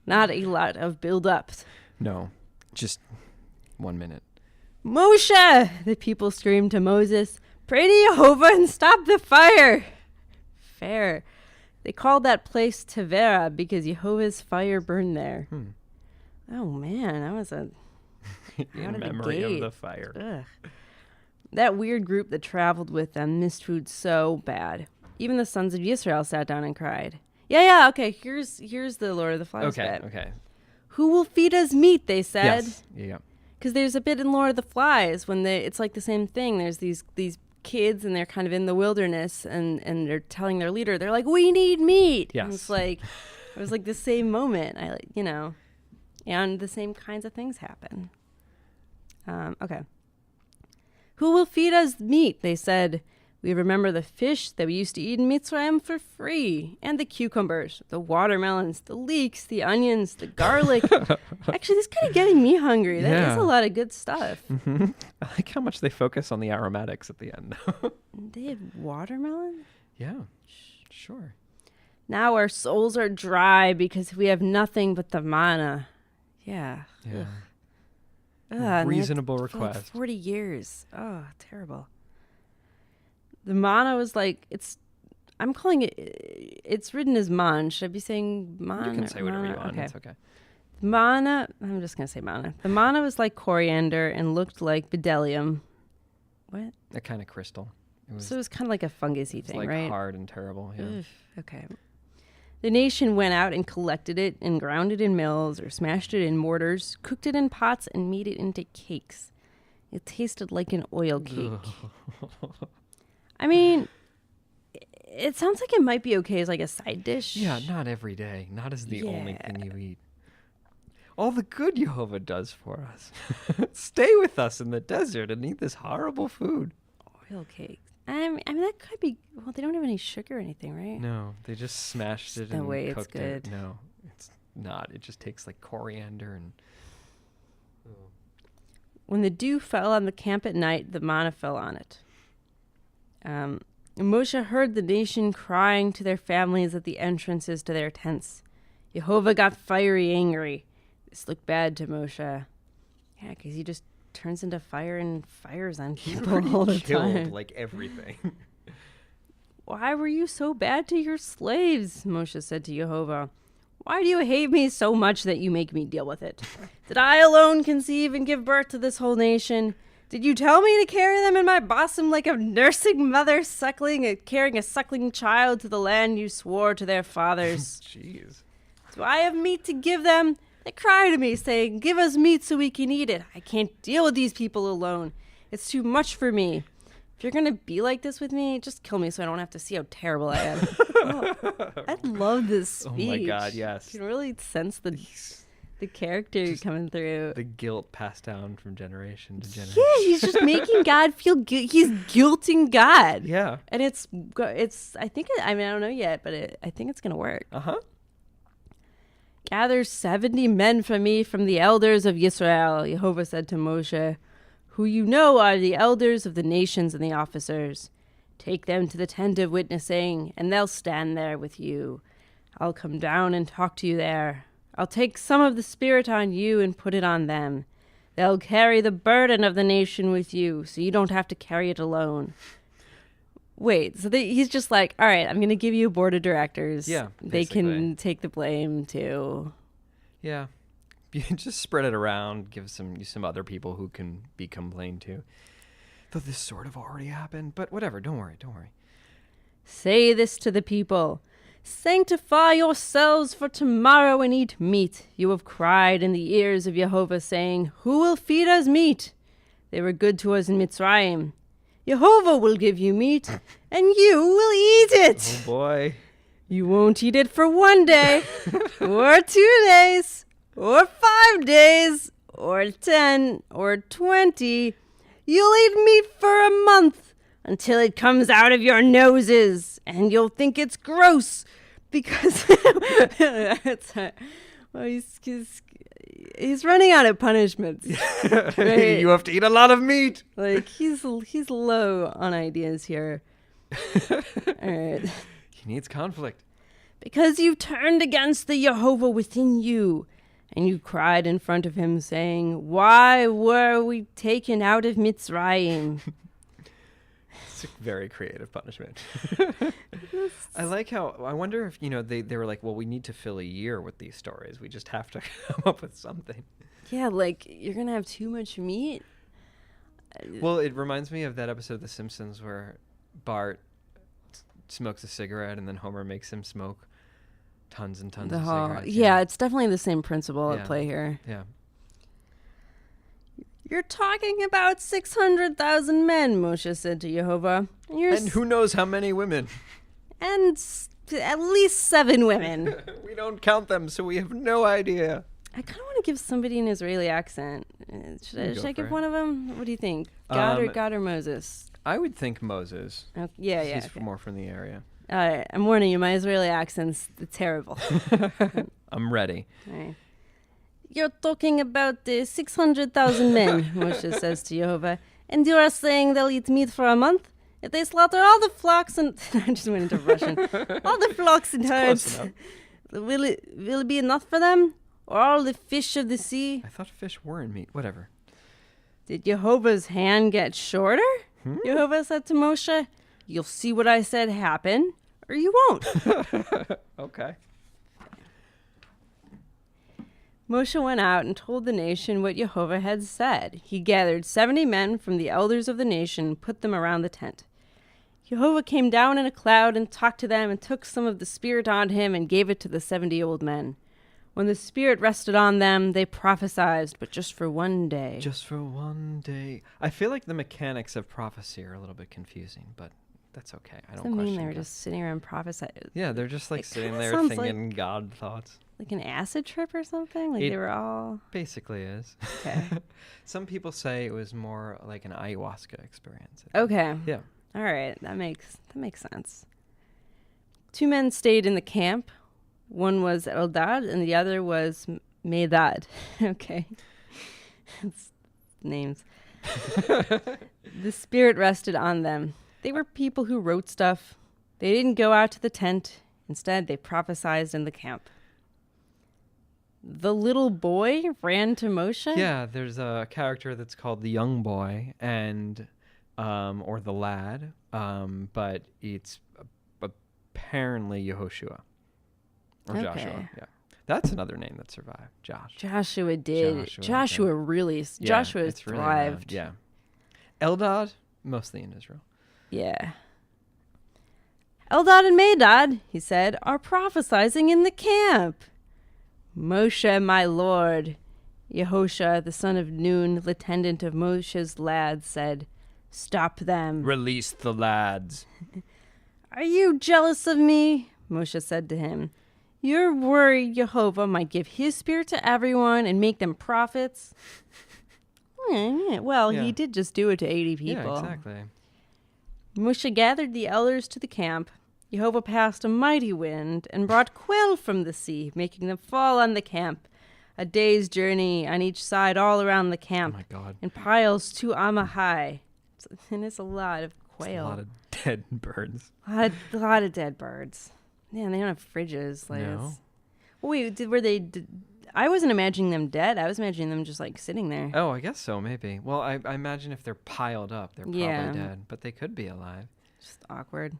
Not a lot of build-ups. No, just 1 minute. Moshe! The people screamed to Moses. Pray to Jehovah and stop the fire. Fair. They called that place Tevera because Jehovah's fire burned there. Oh, man, that was a... In Out of the memory of gate. the fire. Ugh. That weird group that traveled with them missed food so bad. Even the sons of Yisrael sat down and cried. Yeah, okay, here's the Lord of the Flies bit. Okay. Who will feed us meat, they said. Yes. Yeah. Because there's a bit in Lord of the Flies when it's like the same thing. There's these kids and they're kind of in the wilderness and they're telling their leader, they're like, we need meat. Yes. And it was like the same moment. And the same kinds of things happen. Okay. Who will feed us meat? They said. We remember the fish that we used to eat in Mitzrayim for free, and the cucumbers, the watermelons, the leeks, the onions, the garlic. Actually, this is kind of getting me hungry. That is a lot of good stuff. Mm-hmm. I like how much they focus on the aromatics at the end. They had watermelon? Yeah, sure. Now our souls are dry because we have nothing but the manna. Yeah. Reasonable for request. like 40 years. Oh, terrible. The manna was like, I'm calling it's written as man. Should I be saying man? You can say whatever you want. Okay. It's okay. Manna, I'm just going to say manna. The manna was like coriander and looked like bdellium. What? A kind of crystal. So it was kind of like a fungusy thing, like right? Hard and terrible. Yeah. Ugh, okay. The nation went out and collected it and ground it in mills or smashed it in mortars, cooked it in pots, and made it into cakes. It tasted like an oil cake. I mean, it sounds like it might be okay as like a side dish. Yeah, not every day. Not as the only thing you eat. All the good Jehovah does for us. Stay with us in the desert and eat this horrible food. Oil cake. I mean, that could be. Well, they don't have any sugar or anything, right? No, they just smashed it and way cooked it's good. it. No, it's not. It just takes like coriander and. When the dew fell on the camp at night, the manna fell on it. Moshe heard the nation crying to their families at the entrances to their tents. Yehovah got fiery angry. This looked bad to Moshe. Yeah, because he just turns into fire and fires on people all the time. Like everything. Why were you so bad to your slaves? Moshe said to Yehovah. Why do you hate me so much that you make me deal with it? Did I alone conceive and give birth to this whole nation? Did you tell me to carry them in my bosom like a nursing mother carrying a suckling child to the land you swore to their fathers? Jeez. Do I have meat to give them? They cry to me, saying, give us meat so we can eat it. I can't deal with these people alone. It's too much for me. If you're going to be like this with me, just kill me so I don't have to see how terrible I am. I love this speech. Oh my God, yes. You can really sense the character coming through. The guilt passed down from generation to generation. Yeah, he's just making God feel he's guilting God. Yeah. And I think, I don't know yet, but I think it's going to work. Uh-huh. Gather 70 men from me from the elders of Yisrael, Yehovah said to Moshe, who you know are the elders of the nations and the officers. Take them to the tent of witnessing, and they'll stand there with you. I'll come down and talk to you there. I'll take some of the Spirit on you and put it on them. They'll carry the burden of the nation with you, so you don't have to carry it alone. Wait, so he's just like, all right, I'm going to give you a board of directors. Yeah, they can take the blame too. Yeah. You just spread it around, give some other people who can be complained to. Though this sort of already happened, but whatever, don't worry. Say this to the people. Sanctify yourselves for tomorrow and eat meat. You have cried in the ears of Yehovah, saying, who will feed us meat? They were good to us in Mitzrayim. Yehovah will give you meat, and you will eat it. Oh, boy. You won't eat it for 1 day, or 2 days, or 5 days, or 10, or 20. You'll eat meat for a month, until it comes out of your noses, and you'll think it's gross, because he's running out of punishments. Right? You have to eat a lot of meat. Like he's low on ideas here. All right. He needs conflict. Because you turned against the Yehovah within you, and you cried in front of him, saying, why were we taken out of Mitzrayim? It's a very creative punishment. I like how, I wonder if, they were like, well, we need to fill a year with these stories. We just have to come up with something. Yeah, like, you're going to have too much meat? Well, it reminds me of that episode of The Simpsons where Bart smokes a cigarette and then Homer makes him smoke tons and tons of cigarettes. Yeah, it's definitely the same principle at Yeah. play here. Yeah. You're talking about 600,000 men, Moshe said to Jehovah. And who knows how many women? At least 7 women. We don't count them, so we have no idea. I kind of want to give somebody an Israeli accent. Should I give one of them? What do you think? God or Moses? I would think Moses. Oh, yeah. He's Okay. more from the area. All right, I'm warning you. My Israeli accent's terrible. I'm ready. All right. You're talking about 600,000 men, Moshe says to Jehovah, and you are saying they'll eat meat for a month? If they slaughter all the flocks and... I just went into Russian. All the flocks and herds, will it be enough for them? Or all the fish of the sea? I thought fish were in meat. Whatever. Did Jehovah's hand get shorter? Jehovah said to Moshe, you'll see what I said happen, or you won't. Okay. Moshe went out and told the nation what Jehovah had said. He gathered 70 men from the elders of the nation and put them around the tent. Jehovah came down in a cloud and talked to them and took some of the Spirit on him and gave it to the 70 old men. When the Spirit rested on them, they prophesied, but just for one day. Just for one day. I feel like the mechanics of prophecy are a little bit confusing, but that's okay. I don't Doesn't mean question they were that. just sitting around prophesying. Yeah, they're just like It sitting kinda there sounds thinking God thoughts. Like an acid trip or something? Like It- they were all... Basically is. Okay. Some people say it was more like an ayahuasca experience. Okay. Yeah. All right. That makes sense. 2 men stayed in the camp. One was Eldad and the other was Medad. Okay. It's names. The Spirit rested on them. They were people who wrote stuff. They didn't go out to the tent. Instead, they prophesied in the camp. The little boy ran to Moshe? Yeah, there's a character that's called the young boy and or the lad, but it's apparently Yehoshua or Joshua. Okay. Yeah, that's another name that survived. Joshua did. Joshua, okay. Really. Yeah, Joshua it's really thrived. around, yeah. Eldad, mostly in Israel. Yeah. Eldad and Medad, he said, are prophesizing in the camp. Moshe, my lord, Yehosha, the son of Nun, lieutenant of Moshe's lads, said, stop them. Release the lads. Are you jealous of me? Moshe said to him. You're worried Jehovah might give his spirit to everyone and make them prophets? Well, Yeah. he did just do it to 80 people. Yeah, exactly. Moshe gathered the elders to the camp. Jehovah passed a mighty wind and brought quail from the sea, making them fall on the camp. A day's journey on each side all around the Oh camp, my God. in piles 2 amma high. And it's a lot of It's quail. a lot of dead birds. A lot of dead birds. Man, they don't have fridges. Like No. it's- Wait, I wasn't imagining them dead. I was imagining them just like sitting there. Oh, I guess so, maybe. Well, I imagine if they're piled up, they're probably Yeah. dead, but they could be alive. Just awkward.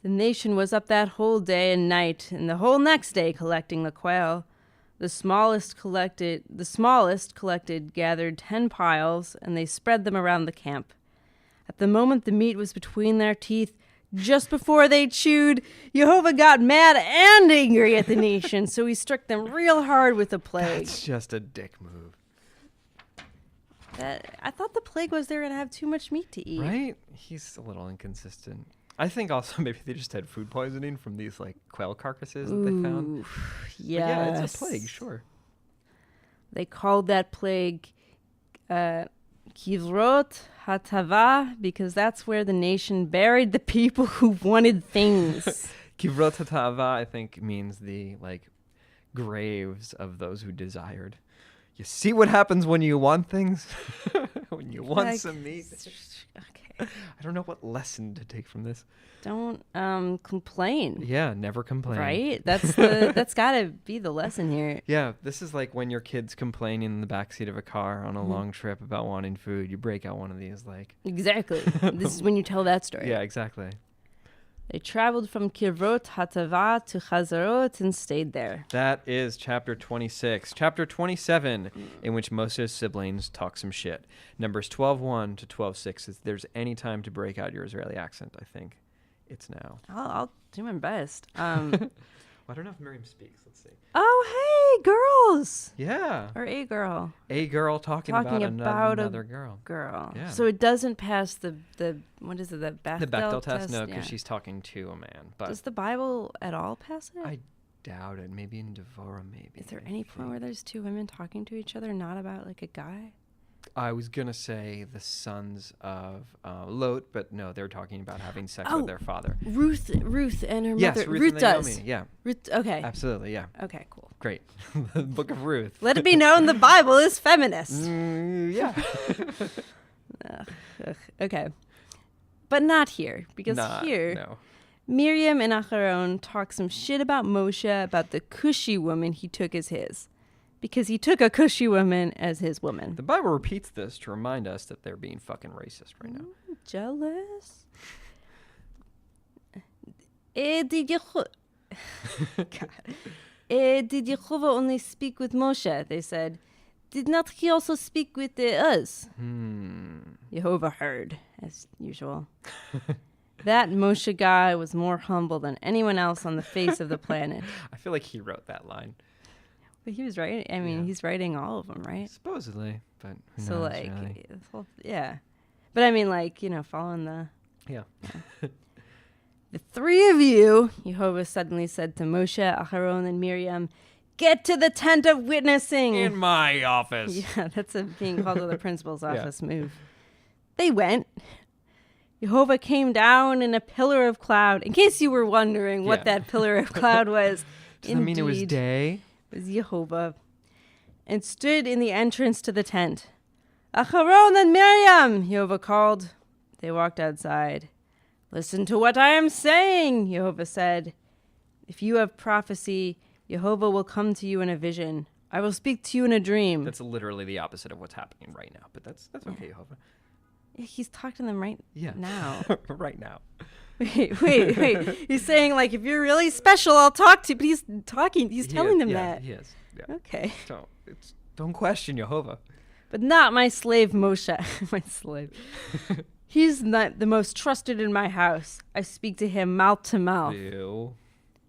The nation was up that whole day and night, and the whole next day collecting the quail. The smallest collected, gathered 10 piles, and they spread them around the camp. At the moment the meat was between their teeth, just before they chewed, Jehovah got mad and angry at the nation, so he struck them real hard with the plague. It's just a dick move. I thought the plague was they're going to have too much meat to eat. Right? He's a little inconsistent. I think also maybe they just had food poisoning from these like quail carcasses that they found. But yeah, it's a plague, sure. They called that plague Kivrot Hatava because that's where the nation buried the people who wanted things. Kivrot hatava, I think, means the like graves of those who desired. You see what happens when you want things? When you want some meat. Okay. I don't know what lesson to take from this. Don't complain. Yeah, never complain. Right? That's got to be the lesson here. Yeah, this is like when your kid's complaining in the backseat of a car on a long trip about wanting food. You break out one of these like... Exactly. This is when you tell that story. Yeah, exactly. They traveled from Kivrot Hatava to Chazarot and stayed there. That is chapter 26. Chapter 27, in which Moses' siblings talk some shit. Numbers 12:1 to 12:6. If there's any time to break out your Israeli accent, I think it's now. I'll do my best. Well, I don't know if Miriam speaks. Let's see. Oh, hey, girls. Yeah. Or a girl. A girl talking about another girl. Girl. Yeah. So it doesn't pass the what is it, the Bechdel, The Bechdel test? No, Yeah. because she's talking to a man. But Does the Bible at all pass it? I doubt it. Maybe in Devorah, maybe. Is there any point where there's two women talking to each other, not about like a guy? I was going to say the sons of Lot, but no, they're talking about having sex with their father. Ruth and her Yes, mother. Ruth and does. Naomi, yeah. Ruth, okay. Absolutely, yeah. Okay, cool. Great. The Book of Ruth. Let it be known the Bible is feminist. Yeah. Ugh, okay. But not here, because here, No. Miriam and Aharon talk some shit about Moshe, about the Cushi woman he took as his. Because he took a Cushi woman as his woman. The Bible repeats this to remind us that they're being fucking racist right now. Jealous? Did Yehovah only speak with Moshe? They said. Did not he also speak with us? Yehovah heard, as usual. That Moshe guy was more humble than anyone else on the face of the planet. I feel like he wrote that line. But he was writing, I mean, he's writing all of them, right? Supposedly, but who So, knows, like, really? this whole, yeah. But I mean, like, following the... Yeah. The three of you, Yehovah suddenly said to Moshe, Aharon, and Miriam, get to the tent of witnessing. In my office. Yeah, that's being called to the principal's office move. They went. Yehovah came down in a pillar of cloud. In case you were wondering what that pillar of cloud was. Does that mean it was day? It was Yehovah. And stood in the entrance to the tent. Aharon and Miriam, Yehovah called. They walked outside. Listen to what I am saying, Yehovah said. If you have prophecy, Yehovah will come to you in a vision. I will speak to you in a dream. That's literally the opposite of what's happening right now, but that's okay, Jehovah. He's talking to them right now. Right now. Wait. He's saying, like, if you're really special, I'll talk to you. But he's talking. He's telling them that. He is. Yeah. Okay. Don't question Jehovah. But not my slave Moshe. My slave. He's not the most trusted in my house. I speak to him mouth to mouth. Ew.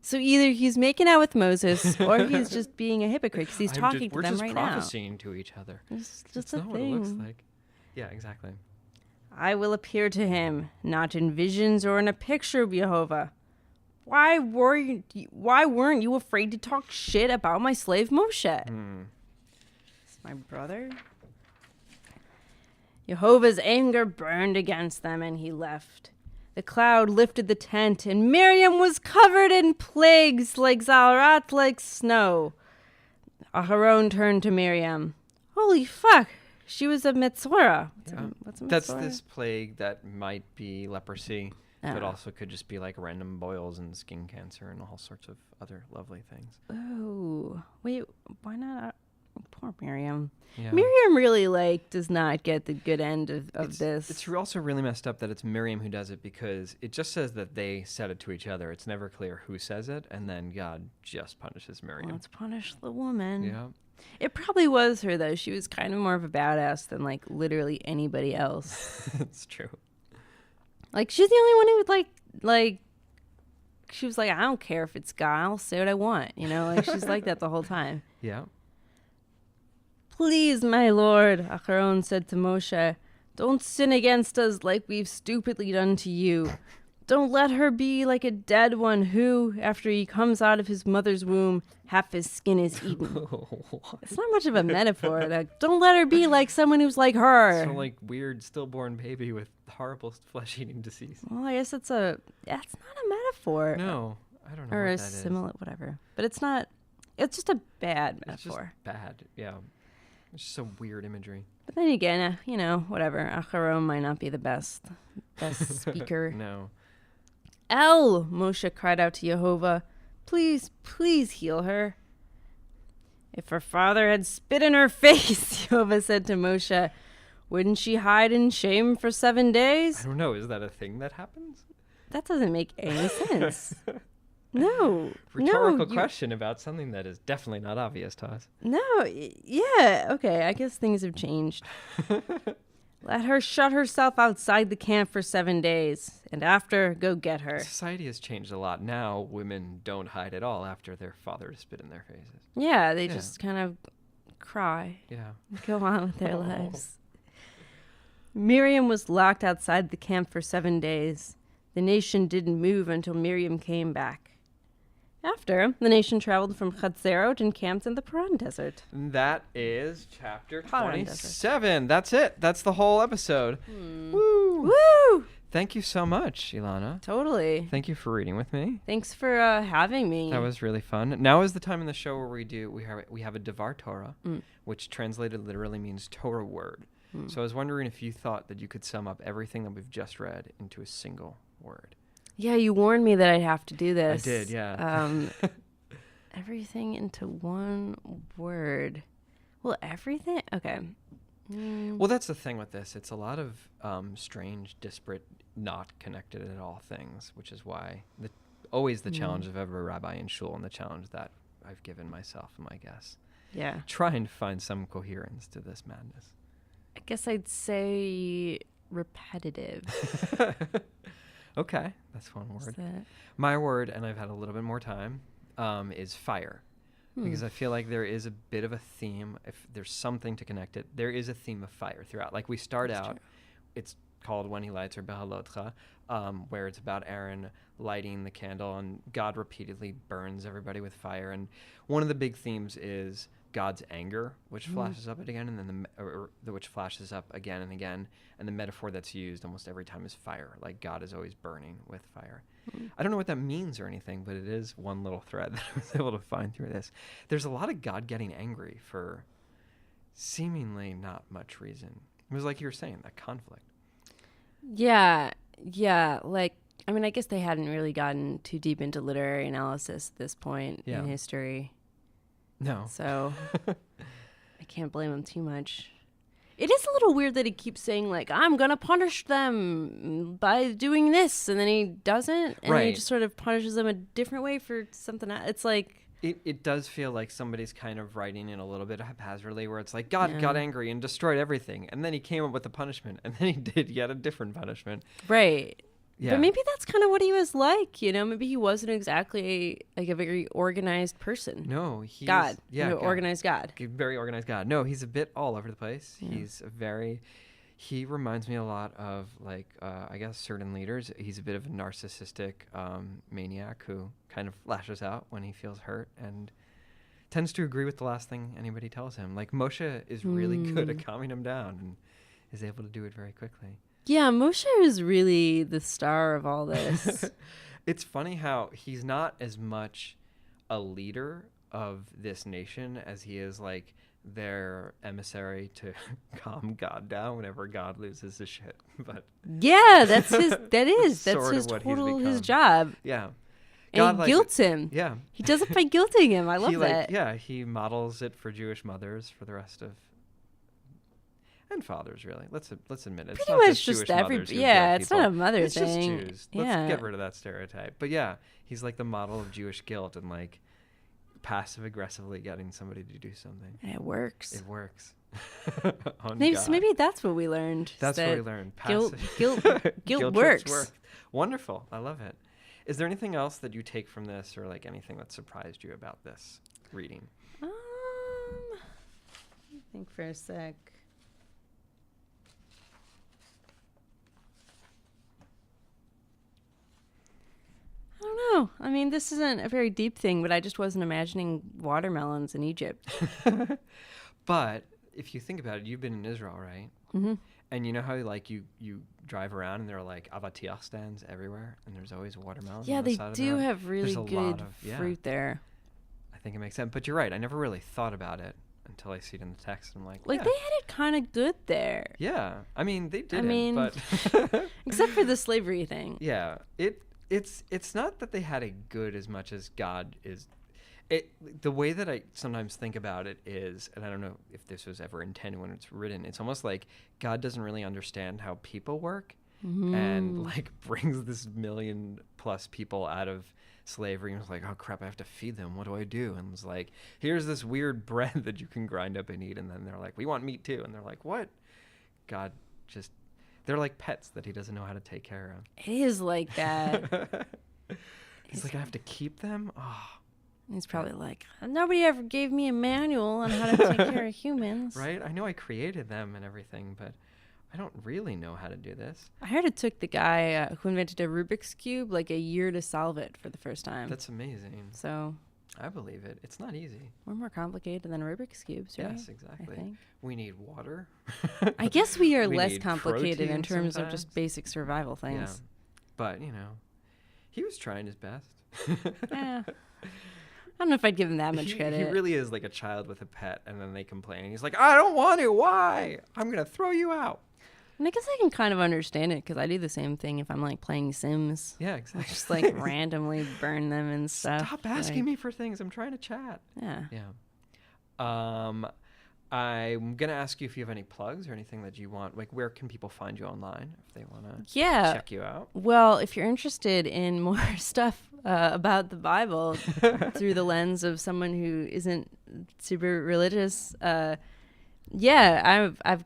So either he's making out with Moses or he's just being a hypocrite because he's talking to them right now. We're just prophesying to each other. It's just That's a not thing. what it looks like. Yeah, exactly. I will appear to him, not in visions or in a picture of Jehovah. Why weren't you afraid to talk shit about my slave Moshe? It's my brother. Jehovah's anger burned against them, and he left. The cloud lifted the tent, and Miriam was covered in plagues like Zalrat, like snow. Aharon turned to Miriam. Holy fuck! She was a Metzora. What's a Metzora? That's this plague that might be leprosy, but also could just be like random boils and skin cancer and all sorts of other lovely things. Oh, wait, why not? Poor Miriam. Yeah. Miriam really, does not get the good end of this. It's also really messed up that it's Miriam who does it because it just says that they said it to each other. It's never clear who says it, and then God just punishes Miriam. Let's punish the woman. Yeah. It probably was her, though. She was kind of more of a badass than, literally anybody else. It's true. She's the only one who she was like, I don't care if it's God. I'll say what I want. She's like that the whole time. Yeah. Please, my lord, Aharon said to Moshe, don't sin against us like we've stupidly done to you. Don't let her be like a dead one who, after he comes out of his mother's womb, half his skin is eaten. It's not much of a metaphor. Don't let her be like someone who's like her. So weird stillborn baby with horrible flesh-eating disease. Well, I guess that's not a metaphor. No, I don't know or what a that is. similar, whatever. But it's not. It's just a bad It's just metaphor. bad. Yeah. It's just some weird imagery. But then again, whatever. Aharon might not be the best speaker. No. El, Moshe cried out to Yehovah, please heal her. If her father had spit in her face, Yehovah said to Moshe, wouldn't she hide in shame for 7 days? I don't know. Is that a thing that happens? That doesn't make any sense. No. Rhetorical no, question about something that is definitely not obvious to us. Yeah. Okay. I guess things have changed. Let her shut herself outside the camp for 7 days, and after, go get her. Society has changed a lot. Now women don't hide at all after their father spit in their faces. Yeah, they just kind of cry. Yeah. Go on with their lives. Miriam was locked outside the camp for 7 days. The nation didn't move until Miriam came back. After, the nation traveled from Hatzerot and camped in the Paran Desert. That is chapter Paran 27. That's it. That's the whole episode. Woo! Woo! Thank you so much, Ilana. Totally. Thank you for reading with me. Thanks for having me. That was really fun. Now is the time in the show where we have a Devar Torah, which translated literally means Torah word. So I was wondering if you thought that you could sum up everything that we've just read into a single word. Yeah, you warned me that I'd have to do this. I did, yeah. Everything into one word. Well, everything? Okay. Well, that's the thing with this. It's a lot of strange, disparate, not connected at all things, which is why always the challenge of every rabbi in shul and the challenge that I've given myself and my guests. Yeah. Trying to find some coherence to this madness. I guess I'd say repetitive. Okay, that's one word. That... My word, and I've had a little bit more time, is fire. Because I feel like there is a bit of a theme. If there's something to connect it, there is a theme of fire throughout. Like we start out, it's called When He Lights Her Behalotcha, where it's about Aaron lighting the candle and God repeatedly burns everybody with fire. And one of the big themes is God's anger, which flashes up again, and then which flashes up again and again. And the metaphor that's used almost every time is fire. Like God is always burning with fire. I don't know what that means or anything, but it is one little thread that I was able to find through this. There's a lot of God getting angry for seemingly not much reason. It was like you were saying, that conflict. Yeah. Like, I mean, I guess they hadn't really gotten too deep into literary analysis at this point in history. No. So I can't blame him too much. It is a little weird that he keeps saying, like, I'm going to punish them by doing this, and then he doesn't, and he just sort of punishes them a different way for something else. It's like... It does feel like somebody's kind of writing in a little bit haphazardly, where it's like, God got angry and destroyed everything, and then he came up with a punishment, and then he did yet a different punishment. Right. Yeah. But maybe that's kind of what he was like, you know? Maybe he wasn't exactly like a very organized person. No, he's... God. Yeah, organized God. Very organized God. No, he's a bit all over the place. Yeah. He's a very... He reminds me a lot of, like, I guess, certain leaders. He's a bit of a narcissistic maniac who kind of lashes out when he feels hurt and tends to agree with the last thing anybody tells him. Like, Moshe is really good at calming him down and is able to do it very quickly. Yeah, Moshe is really the star of all this. It's funny how he's not as much a leader of this nation as he is, like, their emissary to calm God down whenever God loses his shit. But yeah, that's his his job. Yeah. God, and he guilts him. Yeah. He does it by guilting him. I love that. Yeah, he models it for Jewish mothers for the rest of and fathers, really. Let's admit it. It's pretty not much just every. Yeah, it's not a mother thing. It's just Jews. Let's get rid of that stereotype. But yeah, he's like the model of Jewish guilt and like passive aggressively getting somebody to do something. And it works. It works. Maybe that's what we learned. That's what we learned. Guilt works. Wonderful. I love it. Is there anything else that you take from this, or like anything that surprised you about this reading? Let me think for a sec. I don't know. I mean, this isn't a very deep thing, but I just wasn't imagining watermelons in Egypt. But if you think about it, you've been in Israel, right? Mm-hmm. And you know how like you drive around and there are like avatiach stands everywhere, and there's always watermelons. Yeah, on the they side do of the road. have really good fruit there. I think it makes sense. But you're right. I never really thought about it until I see it in the text. And I'm like, they had it kind of good there. Yeah, I mean they didn't. But except for the slavery thing. Yeah, it's not that they had it good as much as God is. The way that I sometimes think about it is, and I don't know if this was ever intended when it's written, it's almost like God doesn't really understand how people work. and like brings this 1 million+ people out of slavery, and was like, oh crap, I have to feed them, what do I do? And was like, here's this weird bread that you can grind up and eat. And then they're like, we want meat too. And they're like, what? God, just, they're like pets that he doesn't know how to take care of. It is like that. He's like, I have to keep them? Oh. He's probably like, nobody ever gave me a manual on how to take care of humans. Right? I know I created them and everything, but I don't really know how to do this. I heard it took the guy who invented a Rubik's Cube like a year to solve it for the first time. That's amazing. So I believe it. It's not easy. we're more complicated than Rubik's Cubes, right? Yes, exactly. I think. We need water. I guess we are We less need complicated in protein terms of sometimes. just basic survival Yeah. things. But, you know, he was trying his best. Yeah. I don't know if I'd give him that much credit. He really is like a child with a pet, and then they complain. He's like, I don't want to. Why? I'm going to throw you out. And I guess I can kind of understand it because I do the same thing if I'm like playing Sims. Yeah, I exactly. just like randomly burn them and stuff. Stop asking me for things. I'm trying to chat. Yeah. Yeah. I'm going to ask you if you have any plugs or anything that you want. Like, where can people find you online if they want to Yeah. check you out? Well, if you're interested in more stuff about the Bible through the lens of someone who isn't super religious, I've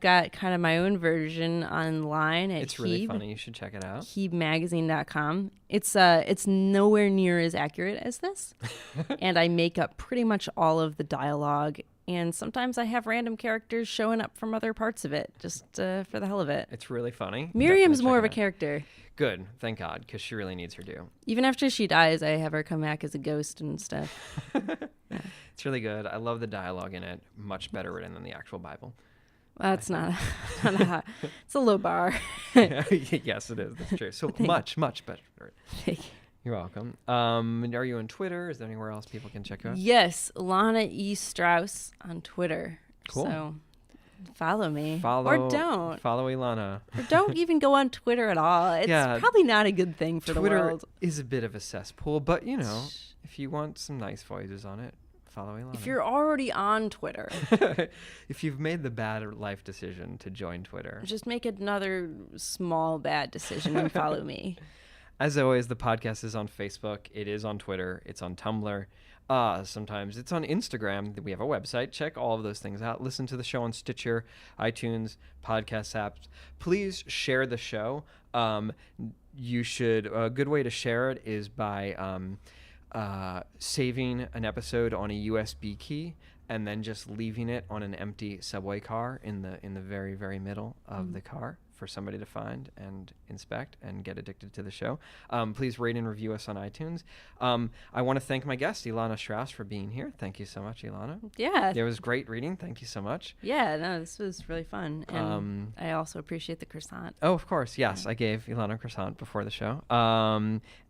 got kind of my own version online at It's really funny. You should check it out. HeebMagazine.com. It's nowhere near as accurate as this, and I make up pretty much all of the dialogue. And sometimes I have random characters showing up from other parts of it, just for the hell of it. It's really funny. Miriam's Definitely more check of a it out. character. Good. Thank God, because she really needs her due. Even after she dies, I have her come back as a ghost and stuff. It's really good. I love the dialogue in it. Much better written than the actual Bible. Well, that's not a it's a low bar. Yes, it is. That's true. So much better. Thank you. You're welcome. Are you on Twitter? Is there anywhere else people can check you out? Yes, Ilana Strauss on Twitter. Cool. So follow me. Follow Or don't. Follow Ilana. Or don't even go on Twitter at all. It's Yeah. probably not a good thing for Twitter the world. is a bit of a cesspool, but you know, if you want some nice voices on it, follow Ilana. If you're already on Twitter, if you've made the bad life decision to join Twitter, just make another small bad decision and follow me. as always, the podcast is on Facebook. It is on Twitter. It's on Tumblr. Sometimes it's on Instagram. We have a website. Check all of those things out. Listen to the show on Stitcher, iTunes, podcast apps. Please share the show. You should. A good way to share it is by saving an episode on a USB key and then just leaving it on an empty subway car in the very, very middle of the car for somebody to find and inspect and get addicted to the show. Please rate and review us on iTunes. I want to thank my guest, Ilana Strauss, for being here. Thank you so much, Ilana. Yeah. It was great reading. Thank you so much. Yeah, no, this was really fun. And I also appreciate the croissant. Oh, of course. Yes, I gave Ilana a croissant before the show.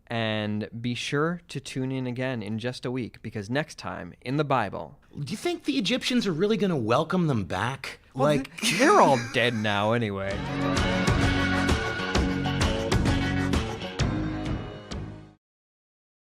And be sure to tune in again in just a week, because next time in the Bible... Do you think the Egyptians are really going to welcome them back? Well, they're all dead now anyway.